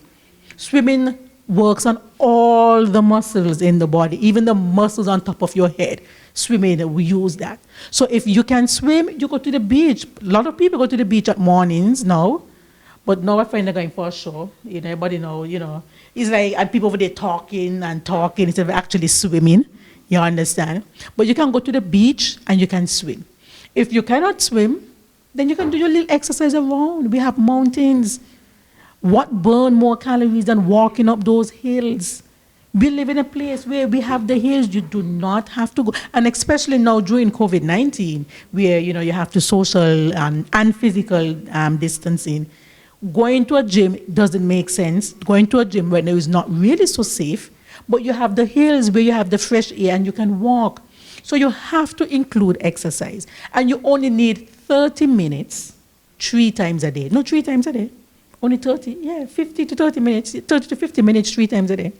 Swimming works on all the muscles in the body, even the muscles on top of your head. Swimming, we use that. So if you can swim, you go to the beach. A lot of people go to the beach at mornings now, but now I find they're going for a show. Everybody know, it's like, and people over there talking instead of actually swimming. You understand? But you can go to the beach and you can swim. If you cannot swim, then you can do your little exercise around. We have mountains. What burn more calories than walking up those hills? We live in a place where we have the hills. You do not have to go. And especially now during COVID-19, where, you have to social and physical distancing. Going to a gym doesn't make sense. Going to a gym when it is not really so safe, but you have the hills where you have the fresh air and you can walk. So you have to include exercise. And you only need 30 minutes 3 times a day. No, 3 times a day. Only 30, 50 to 30 minutes, 30 to 50 minutes 3 times a day.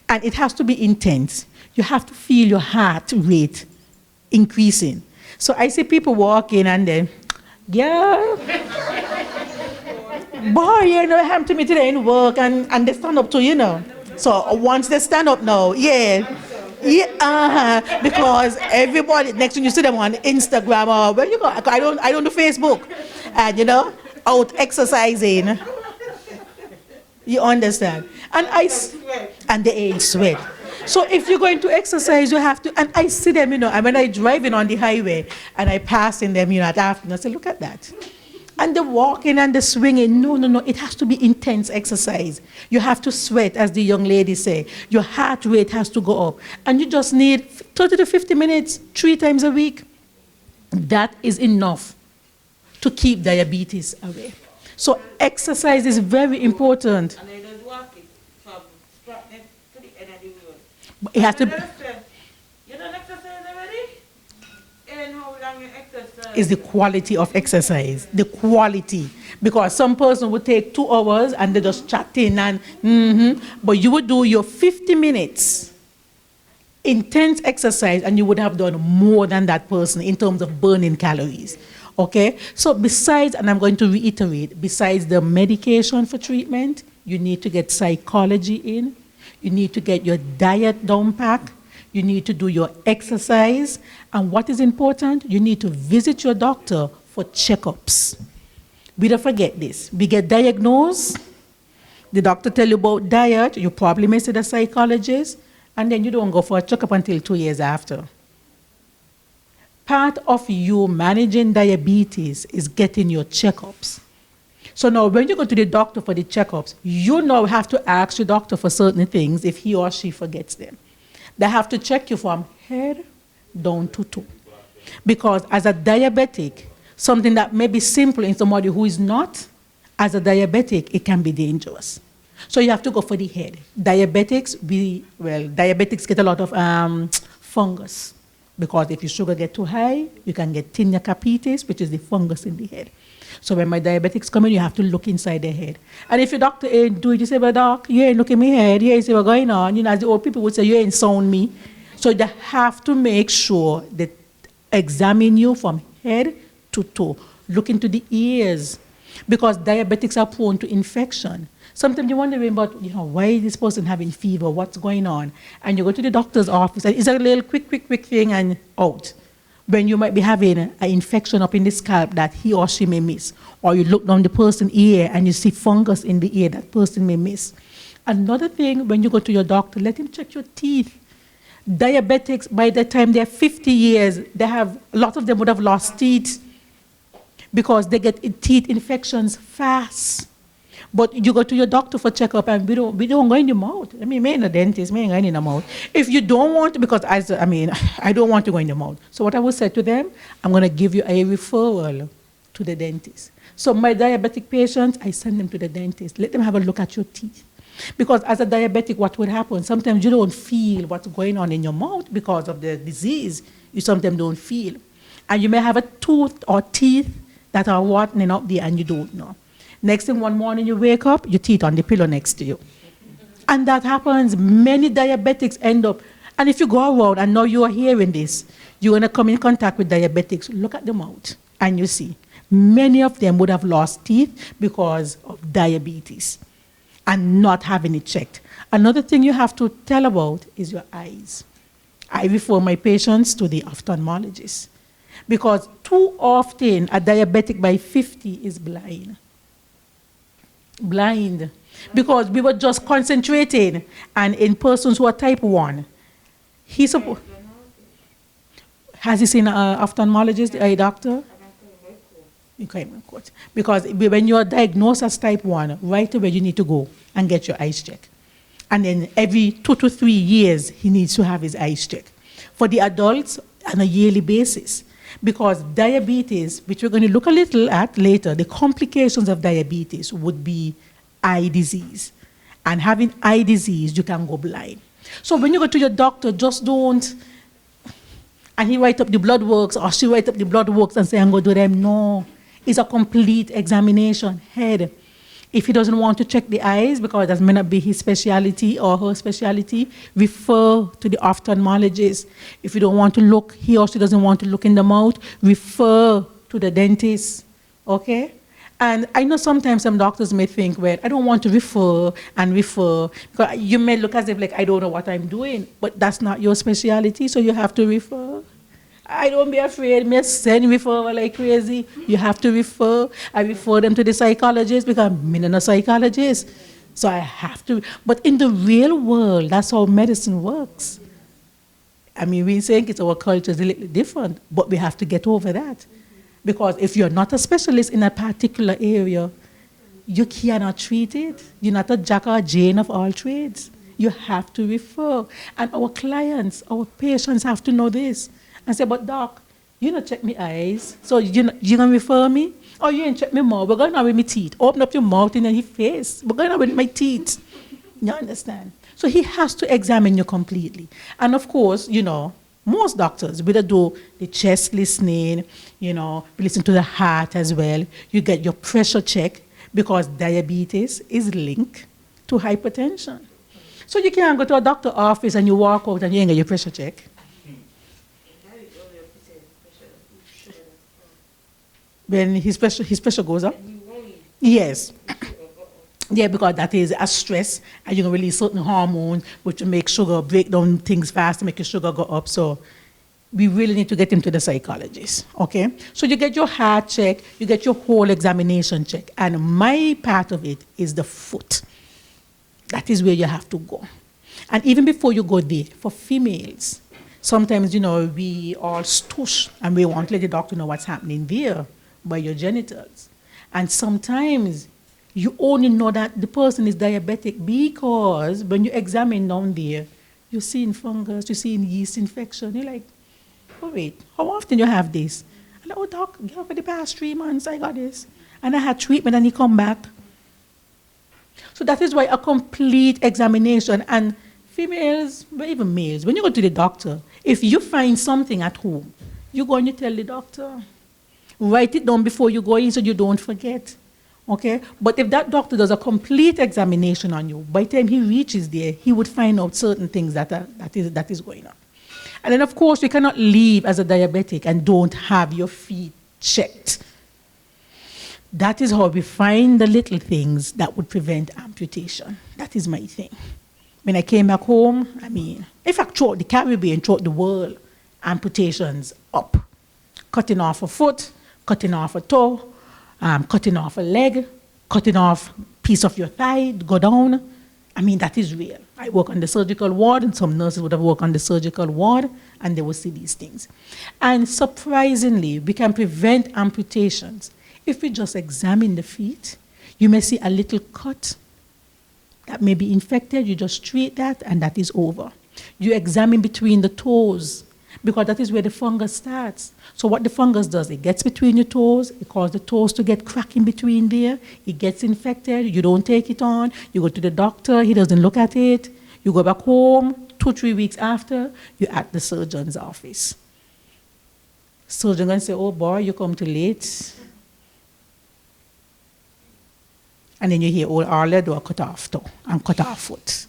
And it has to be intense. You have to feel your heart rate increasing. So I see people walking and then, boy, it happened to me today in work, and they stand up too, So once they stand up now, because everybody, next thing you see them on Instagram or where you go, I don't do Facebook, and out exercising. You understand? And they ain't sweat. So if you're going to exercise, you have to, and I see them, and when I'm driving on the highway and I pass in them, at afternoon, I say, look at that. And the walking and the swinging, no, it has to be intense exercise. You have to sweat, as the young lady say. Your heart rate has to go up. And you just need 30 to 50 minutes, 3 times a week. That is enough to keep diabetes away. So exercise is very important. And I just walk it from Stratton to the end of the road. But it has to be. You don't exercise already? And how long you exercise? Is the quality of exercise, the quality. Because some person would take 2 hours and they just chatting but you would do your 50 minutes intense exercise and you would have done more than that person in terms of burning calories. Okay? So besides, and I'm going to reiterate, besides the medication for treatment, you need to get psychology in, you need to get your diet down pat, you need to do your exercise, and what is important, you need to visit your doctor for checkups. We don't forget this. We get diagnosed, the doctor tell you about diet, you probably may see the psychologist, and then you don't go for a checkup until 2 years after. Part of you managing diabetes is getting your checkups. So now when you go to the doctor for the checkups, you now have to ask your doctor for certain things if he or she forgets them. They have to check you from head down to toe. Because as a diabetic, something that may be simple in somebody who is not, as a diabetic, it can be dangerous. So you have to go for the head. Diabetics get a lot of fungus. because if your sugar get too high, you can get tinea capitis, which is the fungus in the head. So when my diabetics come in, you have to look inside their head. And if your doctor ain't do it, you say, well, doc, you ain't looking me head, you ain't see what's going on. You know, as the old people would say, you ain't sound me. So they have to make sure that examine you from head to toe. Look into the ears, because diabetics are prone to infection. Sometimes you're wondering about, why is this person having fever? What's going on? And you go to the doctor's office, and it's a little quick thing and out. When you might be having an infection up in the scalp that he or she may miss. Or you look down the person's ear and you see fungus in the ear that person may miss. Another thing, when you go to your doctor, let him check your teeth. Diabetics, by the time they're 50 years, a lot of them would have lost teeth because they get teeth infections fast. But you go to your doctor for checkup, and we don't go in the mouth. I mean, me ain't a dentist, me ain't going in the mouth. If you don't want to, because I don't want to go in the mouth. So what I will say to them, I'm going to give you a referral to the dentist. So my diabetic patients, I send them to the dentist. Let them have a look at your teeth. Because as a diabetic, what would happen? Sometimes you don't feel what's going on in your mouth because of the disease. You sometimes don't feel. And you may have a tooth or teeth that are watering up there and you don't know. Next thing, one morning you wake up, your teeth on the pillow next to you. And that happens. Many diabetics end up, and if you go around and now you are hearing this, you're going to come in contact with diabetics, look at the mouth, and you see. Many of them would have lost teeth because of diabetes and not having it checked. Another thing you have to tell about is your eyes. I refer my patients to the ophthalmologist because too often a diabetic by 50 is blind. Because we were just concentrating, and in persons who are type 1, has he seen an ophthalmologist, a doctor? Okay, because when you are diagnosed as type 1, right away you need to go and get your eyes checked. And then every 2 to 3 years, he needs to have his eyes checked. For the adults, on a yearly basis. Because diabetes, which we're going to look a little at later, the complications of diabetes would be eye disease. And having eye disease, you can go blind. So when you go to your doctor, just don't, and he write up the blood works, or she write up the blood works and say, I'm going to do them. No, it's a complete examination, head. If he doesn't want to check the eyes, because that may not be his specialty or her specialty, refer to the ophthalmologist. If you don't want to look, he or she doesn't want to look in the mouth, refer to the dentist, okay? And I know sometimes some doctors may think, well, I don't want to refer and refer. Because you may look as if, like, I don't know what I'm doing, but that's not your specialty, so you have to refer. I don't be afraid. Me send refer like crazy. You have to refer. I refer them to the psychologist because I'm not a psychologist. So I have to. But in the real world, that's how medicine works. I mean, we think it's our culture is a little different, but we have to get over that. Because if you're not a specialist in a particular area, you cannot treat it. You're not a Jack or Jane of all trades. You have to refer. And our clients, our patients have to know this. And say, but doc, you don't check my eyes, so you going to refer me? Or you ain't check my mouth, we're going on with my teeth. Open up your mouth in his face, we're going on with my teeth. You understand? So he has to examine you completely. And of course, most doctors, we do the chest listening, we listen to the heart as well. You get your pressure check because diabetes is linked to hypertension. So you can't go to a doctor's office and you walk out and you ain't get your pressure check. When his pressure goes up? Yes. Yeah, because that is a stress, and you can release certain hormones which make sugar break down things fast, make your sugar go up. So we really need to get him to the psychologist, okay? So you get your heart check, you get your whole examination check, and my part of it is the foot. That is where you have to go. And even before you go there, for females, sometimes, we all stush, and we want to let the doctor know what's happening there by your genitals. And sometimes you only know that the person is diabetic because when you examine down there, you're seeing fungus, you're seeing yeast infection. You're like, oh wait, how often you have this? I'm like, oh doc, for the past 3 months I got this. And I had treatment and he come back. So that is why a complete examination, and females, but even males, when you go to the doctor, if you find something at home, you go and you tell the doctor. Write it down before you go in so you don't forget. Okay? But if that doctor does a complete examination on you, by the time he reaches there, he would find out certain things that is going on. And then, of course, you cannot leave as a diabetic and don't have your feet checked. That is how we find the little things that would prevent amputation. That is my thing. When I came back home, in fact, throughout the Caribbean, throughout the world, amputations up. Cutting off a foot, cutting off a toe, cutting off a leg, cutting off a piece of your thigh, go down. That is real. I work on the surgical ward, and some nurses would have worked on the surgical ward, and they will see these things. And surprisingly, we can prevent amputations. If we just examine the feet, you may see a little cut that may be infected. You just treat that, and that is over. You examine between the toes, because that is where the fungus starts. So what the fungus does, it gets between your toes, it causes the toes to get cracked in between there, it gets infected, you don't take it on, you go to the doctor, he doesn't look at it, you go back home, 2-3 weeks after, you're at the surgeon's office. Surgeon gonna say, oh boy, you come too late. And then you hear, oh, our leg cut off toe and cut off foot.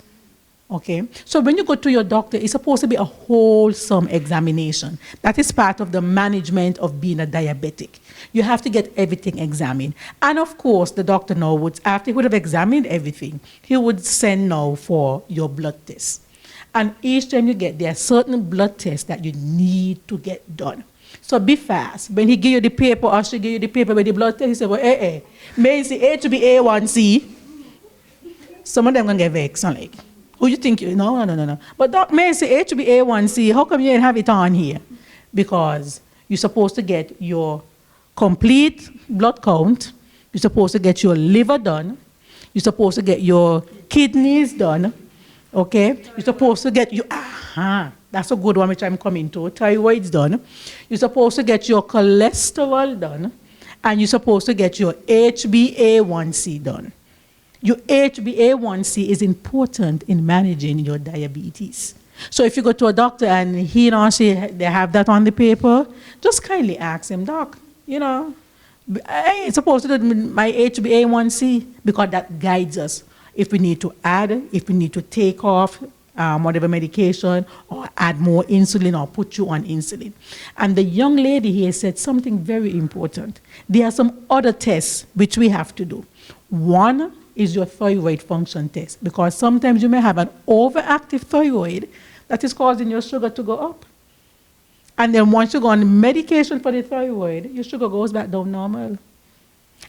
Okay? So when you go to your doctor, it's supposed to be a wholesome examination. That is part of the management of being a diabetic. You have to get everything examined. And of course, the doctor now would, after he would have examined everything, he would send now for your blood test. And each time you get there, certain blood tests that you need to get done. So be fast. When he give you the paper, or she give you the paper with the blood test, he say, well, may see HbA1c. Some of them gonna get vexed. I'm like, who you think you? No. But Doc may say HbA1c, how come you didn't have it on here? Because you're supposed to get your complete blood count, you're supposed to get your liver done, you're supposed to get your kidneys done, okay? You're supposed to get your, that's a good one which I'm coming to, thyroid's done. You're supposed to get your cholesterol done, and you're supposed to get your HbA1c done. Your HbA1c is important in managing your diabetes. So if you go to a doctor and he or she, they have that on the paper, just kindly ask him, Doc, I'm supposed to do my HbA1c, because that guides us. If we need to add, if we need to take off whatever medication, or add more insulin, or put you on insulin. And the young lady here said something very important. There are some other tests which we have to do. One is your thyroid function test, because sometimes you may have an overactive thyroid that is causing your sugar to go up. And then once you go on medication for the thyroid, your sugar goes back down normal.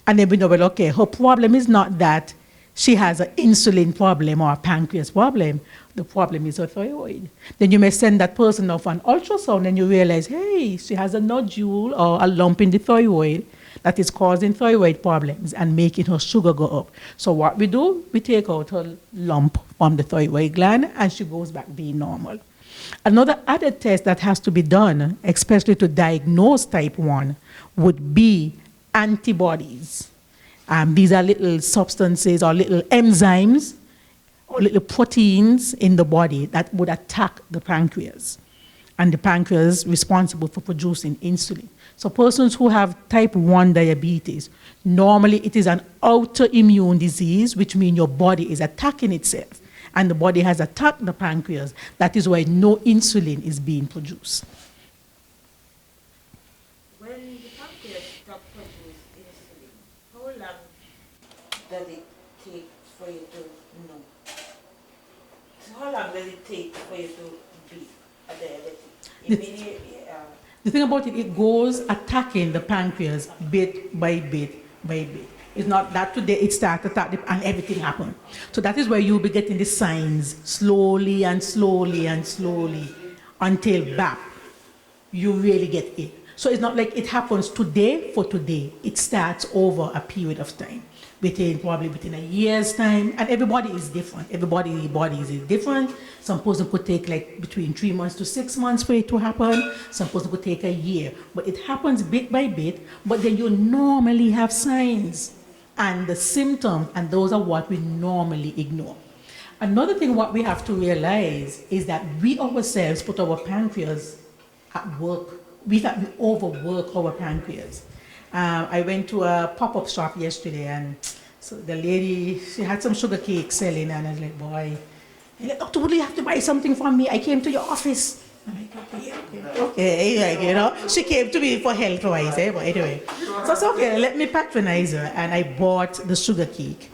And then we know, well, okay, her problem is not that she has an insulin problem or a pancreas problem. The problem is her thyroid. Then you may send that person off an ultrasound, and you realize, hey, she has a nodule or a lump in the thyroid that is causing thyroid problems and making her sugar go up. So what we do, we take out her lump from the thyroid gland, and she goes back being normal. Another added test that has to be done, especially to diagnose type 1, would be antibodies. These are little substances or little enzymes or little proteins in the body that would attack the pancreas. And the pancreas is responsible for producing insulin. So persons who have type 1 diabetes, normally it is an autoimmune disease, which means your body is attacking itself. And the body has attacked the pancreas. That is why no insulin is being produced. When the pancreas stops producing insulin, how long does it take for you to know? So how long does it take for you to be a diabetic? Immediately? The thing about it, it goes attacking the pancreas bit by bit by bit. It's not that today it starts attacking and everything happened. So that is where you'll be getting the signs slowly and slowly and slowly until BAP, you really get it. So it's not like it happens today for today. It starts over a period of time. Probably within a year's time, and everybody is different. Everybody's body is different. Some person could take like between 3 months to 6 months for it to happen. Some person could take a year, but it happens bit by bit. But then you normally have signs and the symptoms, and those are what we normally ignore. Another thing what we have to realize is that we ourselves put our pancreas at work. We overwork our pancreas. I went to a pop-up shop yesterday, and so the lady, she had some sugar cake selling, and I was like, boy, Dr. Woodley, you have to buy something from me. I came to your office. I'm like, okay, like, you know, she came to me for health-wise, but anyway. So it's okay, let me patronize her, and I bought the sugar cake.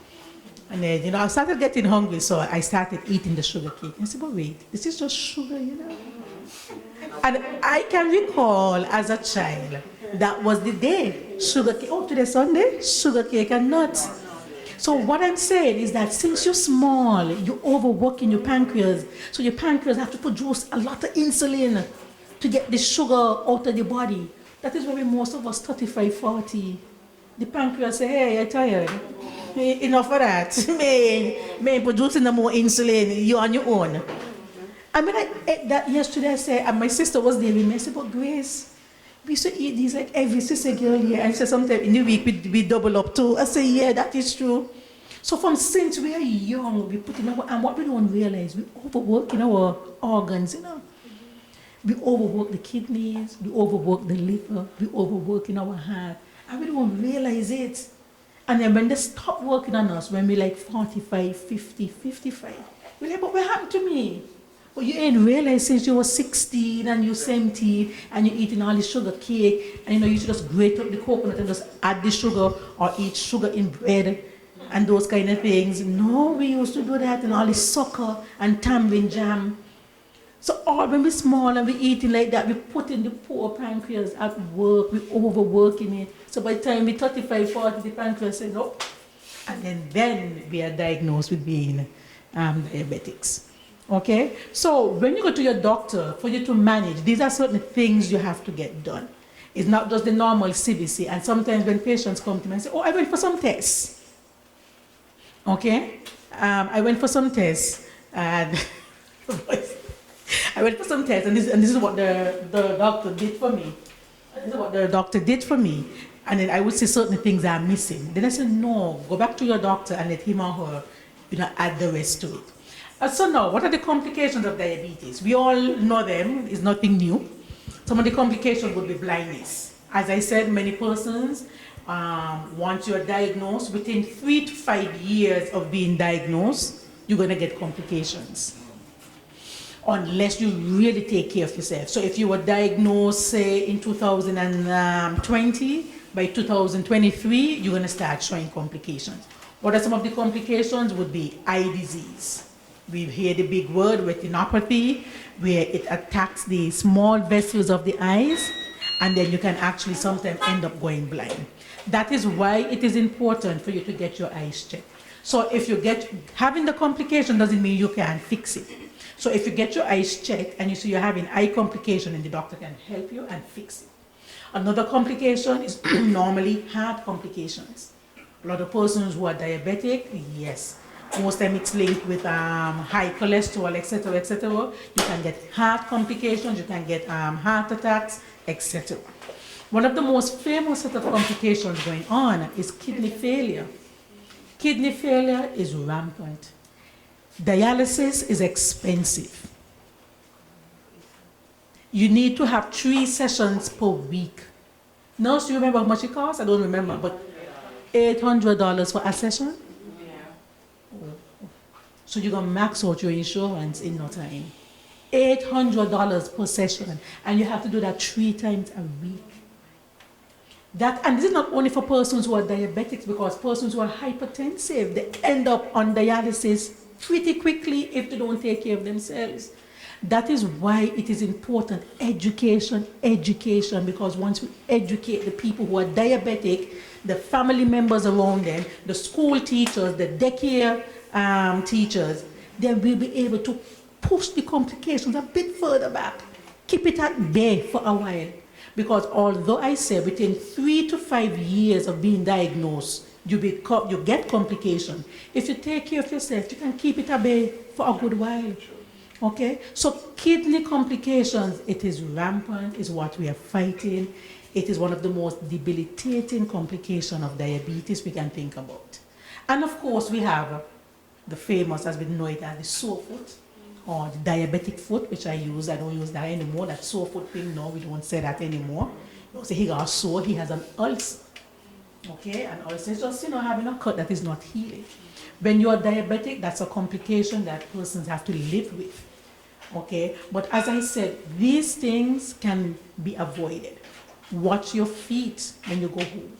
And then, you know, I started getting hungry, so I started eating the sugar cake. And I said, but wait, this is just sugar, you know? And I can recall as a child, that was the day, sugar cake, oh, today Sunday, sugar cake and nuts. So what I'm saying is that since you're small, you're overworking your pancreas. So your pancreas have to produce a lot of insulin to get the sugar out of the body. That is why most of us 35, 40, the pancreas say, hey, you're tired. Enough of that. Me producing no more insulin, you're on your own. I mean, I ate that yesterday, I said, and my sister was there with me. I said, but Grace, we used to eat these like every sister girl here. And she said, sometimes in the week we double up too. I said, yeah, that is true. So since we are young, we put in our, and what we don't realize, we overwork in our organs, you know. We overwork the kidneys, we overwork the liver, we overwork in our heart, and we don't realize it. And then when they stop working on us, when we're like 45, 50, 55, we're like, but what happened to me? But you ain't realized since you were 16 and you're 17 and you're eating all this sugar cake, and you know, you should just grate up the coconut and just add the sugar or eat sugar in bread and those kind of things. No, we used to do that, and all this sugar and tamarind jam. So all when we're small and we're eating like that, we put in the poor pancreas at work, we're overworking it. So by the time we're 35, 40, the pancreas says, no. And then we are diagnosed with being diabetics. Okay? So when you go to your doctor, for you to manage, these are certain things you have to get done. It's not just the normal CBC. And sometimes when patients come to me and say, oh, I went for some tests. Okay? I went for some tests, and I went for some tests, and this is what the doctor did for me. This is what the doctor did for me. And then I would say certain things are missing. Then I said, no, go back to your doctor and let him or her, you know, add the rest to it. So now, what are the complications of diabetes? We all know them, it's nothing new. Some of the complications would be blindness. As I said, many persons, once you're diagnosed, within 3 to 5 years of being diagnosed, you're gonna get complications. Unless you really take care of yourself. So if you were diagnosed, say, in 2020, by 2023, you're gonna start showing complications. What are some of the complications? Would be eye disease. We hear the big word retinopathy, where it attacks the small vessels of the eyes, and then you can actually sometimes end up going blind. That is why it is important for you to get your eyes checked. So if you having the complication doesn't mean you can't fix it. So if you get your eyes checked and you see you're having eye complication, and the doctor can help you and fix it. Another complication is normally heart complications. A lot of persons who are diabetic, yes, most of them it's linked with high cholesterol, etc., etc. You can get heart complications, you can get heart attacks, etc. One of the most famous set of complications going on is kidney failure. Kidney failure is rampant. Dialysis is expensive. You need to have 3 sessions per week. Nurse, do you remember how much it costs? I don't remember, but $800 for a session? So you're going to max out your insurance in no time. $800 per session, and you have to do that 3 times a week. And this is not only for persons who are diabetics, because persons who are hypertensive, they end up on dialysis pretty quickly if they don't take care of themselves. That is why it is important, education, because once we educate the people who are diabetic, the family members around them, the school teachers, the daycare teachers, then we'll be able to push the complications a bit further back, keep it at bay for a while. Because although I say within 3 to 5 years of being diagnosed, you get complications. If you take care of yourself, you can keep it at bay for a good while. Okay? So kidney complications, it is rampant, is what we are fighting. It is one of the most debilitating complications of diabetes we can think about. And of course, we have the famous, as we know it, as the sore foot or the diabetic foot, which I use. I don't use that anymore. That sore foot thing, no, we don't say that anymore. You say he got a sore, he has an ulcer. Okay, and ulcer is just, having a cut that is not healing. When you're diabetic, that's a complication that persons have to live with. Okay, but as I said, these things can be avoided. Watch your feet when you go home.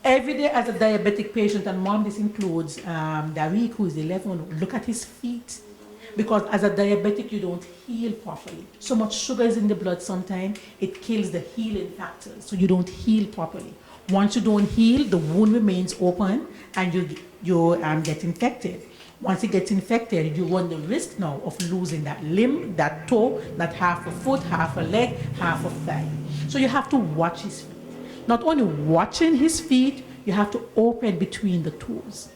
Every day as a diabetic patient, and mom, this includes Darik, who is 11, look at his feet. Because as a diabetic, you don't heal properly. So much sugar is in the blood sometimes, it kills the healing factors, so you don't heal properly. Once you don't heal, the wound remains open and you get infected. Once it gets infected, you run the risk now of losing that limb, that toe, that half a foot, half a leg, half a thigh. So you have to watch his feet. Not only watching his feet, you have to open between the toes,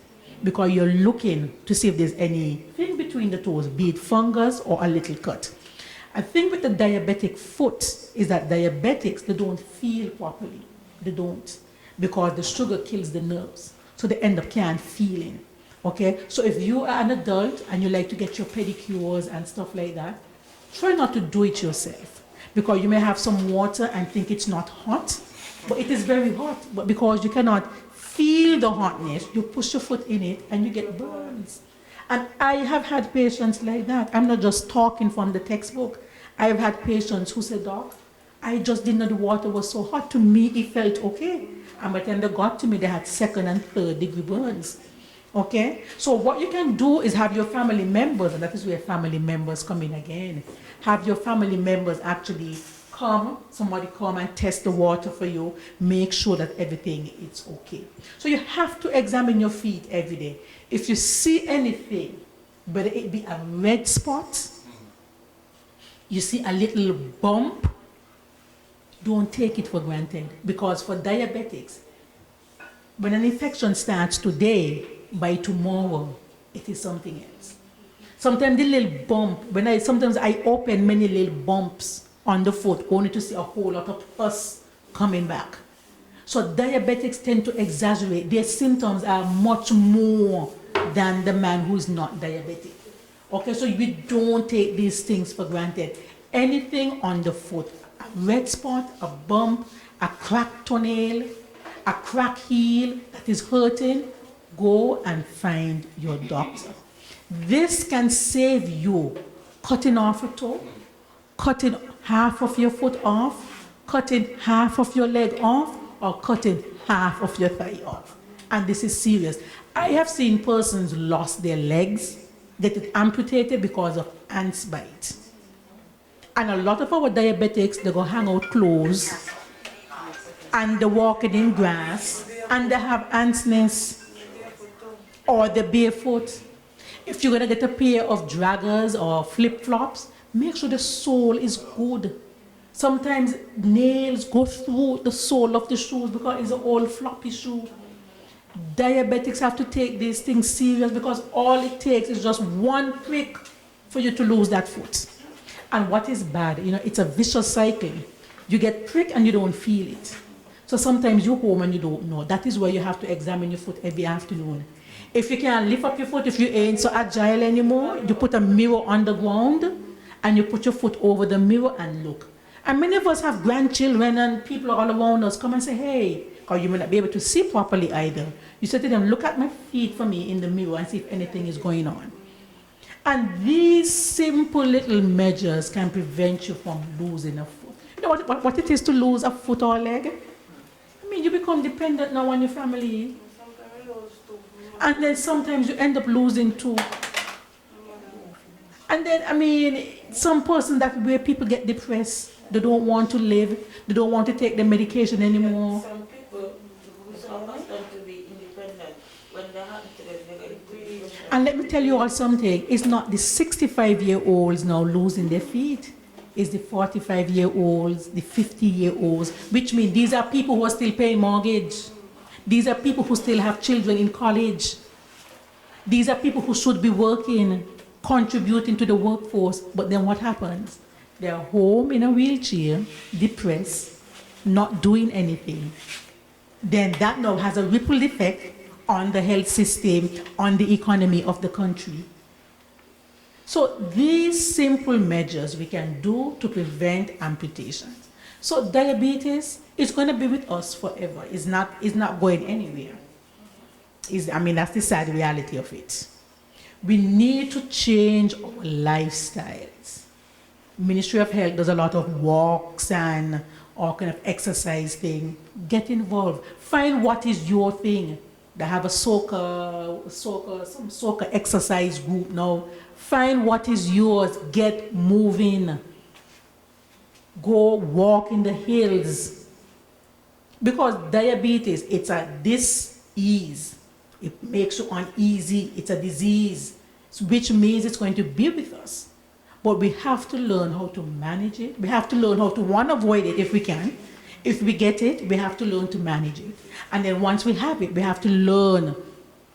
because you're looking to see if there's anything between the toes, be it fungus or a little cut. I think with the diabetic foot is that diabetics, they don't feel properly. They don't, because the sugar kills the nerves. So they end up can't feeling. Okay, so if you are an adult and you like to get your pedicures and stuff like that, try not to do it yourself, because you may have some water and think it's not hot, but it is very hot. But because you cannot feel the hotness, you push your foot in it and you get burns. And I have had patients like that. I'm not just talking from the textbook. I have had patients who said, Doc, I just didn't know the water was so hot. To me, it felt okay. And by the time they got to me, they had 2nd and 3rd degree burns. Okay? So what you can do is have your family members, and that is where family members come in again. Have your family members actually somebody come and test the water for you, make sure that everything is okay. So you have to examine your feet every day. If you see anything, whether it be a red spot, you see a little bump, don't take it for granted, because for diabetics, when an infection starts today, by tomorrow, it is something else. Sometimes the little bump, sometimes I open many little bumps on the foot, only to see a whole lot of pus coming back. So diabetics tend to exaggerate. Their symptoms are much more than the man who is not diabetic. Okay, so we don't take these things for granted. Anything on the foot, a red spot, a bump, a cracked toenail, a cracked heel that is hurting, go and find your doctor. This can save you cutting off a toe, cutting half of your foot off, cutting half of your leg off, or cutting half of your thigh off. And this is serious. I have seen persons lost their legs, get it amputated because of ants bite. And a lot of our diabetics, they go hang out clothes, and they're walking in grass, and they have ants' nests, or they're barefoot. If you're gonna get a pair of draggers or flip-flops, make sure the sole is good. Sometimes nails go through the sole of the shoes because it's an old floppy shoe. Diabetics have to take these things serious, because all it takes is just one prick for you to lose that foot. And what is bad, it's a vicious cycle. You get pricked and you don't feel it. So sometimes you're home and you don't know. That is where you have to examine your foot every afternoon. If you can't lift up your foot, if you ain't so agile anymore, you put a mirror on the ground and you put your foot over the mirror and look. And many of us have grandchildren and people all around us come and say, hey, or you may not be able to see properly either. You say to them, look at my feet for me in the mirror and see if anything is going on. And these simple little measures can prevent you from losing a foot. You know what it is to lose a foot or a leg? I mean, you become dependent now on your family. And then sometimes you end up losing two. And then, some person that where people get depressed, they don't want to live, they don't want to take the medication anymore. Some people who are accustomed to be independent, when they happen to them, they get depressed. And let me tell you all something, it's not the 65-year-olds now losing their feet. It's the 45-year-olds, the 50-year-olds, which means these are people who are still paying mortgage. These are people who still have children in college. These are people who should be working, contributing to the workforce. But then what happens? They're home in a wheelchair, depressed, not doing anything. Then that now has a ripple effect on the health system, on the economy of the country. So these simple measures we can do to prevent amputations. So diabetes is going to be with us forever. It's not going anywhere. That's the sad reality of it. We need to change our lifestyles. Ministry of Health does a lot of walks and all kind of exercise thing. Get involved. Find what is your thing. They have a some soccer exercise group now. Find what is yours. Get moving. Go walk in the hills. Because diabetes, it's a dis-ease. It makes you uneasy. It's a disease, which means it's going to be with us. But we have to learn how to manage it. We have to learn how to, one, avoid it if we can. If we get it, we have to learn to manage it. And then once we have it, we have to learn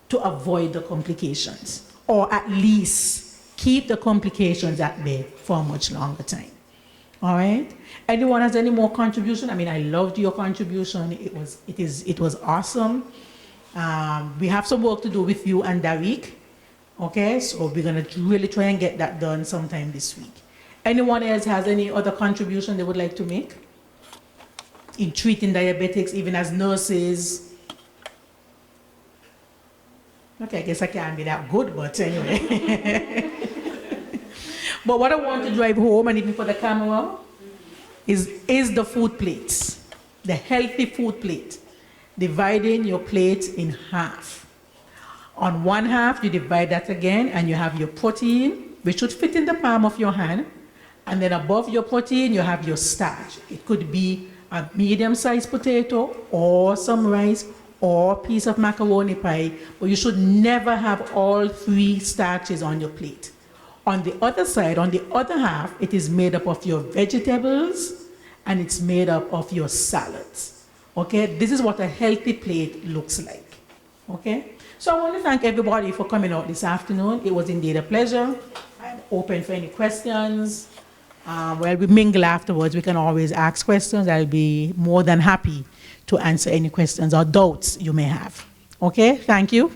to avoid the complications. Or at least keep the complications at bay for a much longer time. All right? Anyone has any more contribution? I loved your contribution. It was awesome. We have some work to do with you and Darik. Okay, so we're going to really try and get that done sometime this week. Anyone else has any other contribution they would like to make in treating diabetics, even as nurses? Okay, I guess I can't be that good, but anyway. But what I want to drive home, and even for the camera, is the food plates, the healthy food plate. Dividing your plate in half. On one half, you divide that again, and you have your protein, which should fit in the palm of your hand. And then above your protein, you have your starch. It could be a medium-sized potato, or some rice, or a piece of macaroni pie, but you should never have all three starches on your plate. On the other side, on the other half, it is made up of your vegetables, and it's made up of your salads. Okay, this is what a healthy plate looks like. Okay, so I want to thank everybody for coming out this afternoon. It was indeed a pleasure. I'm open for any questions. We mingle afterwards. We can always ask questions. I'll be more than happy to answer any questions or doubts you may have. Okay, thank you.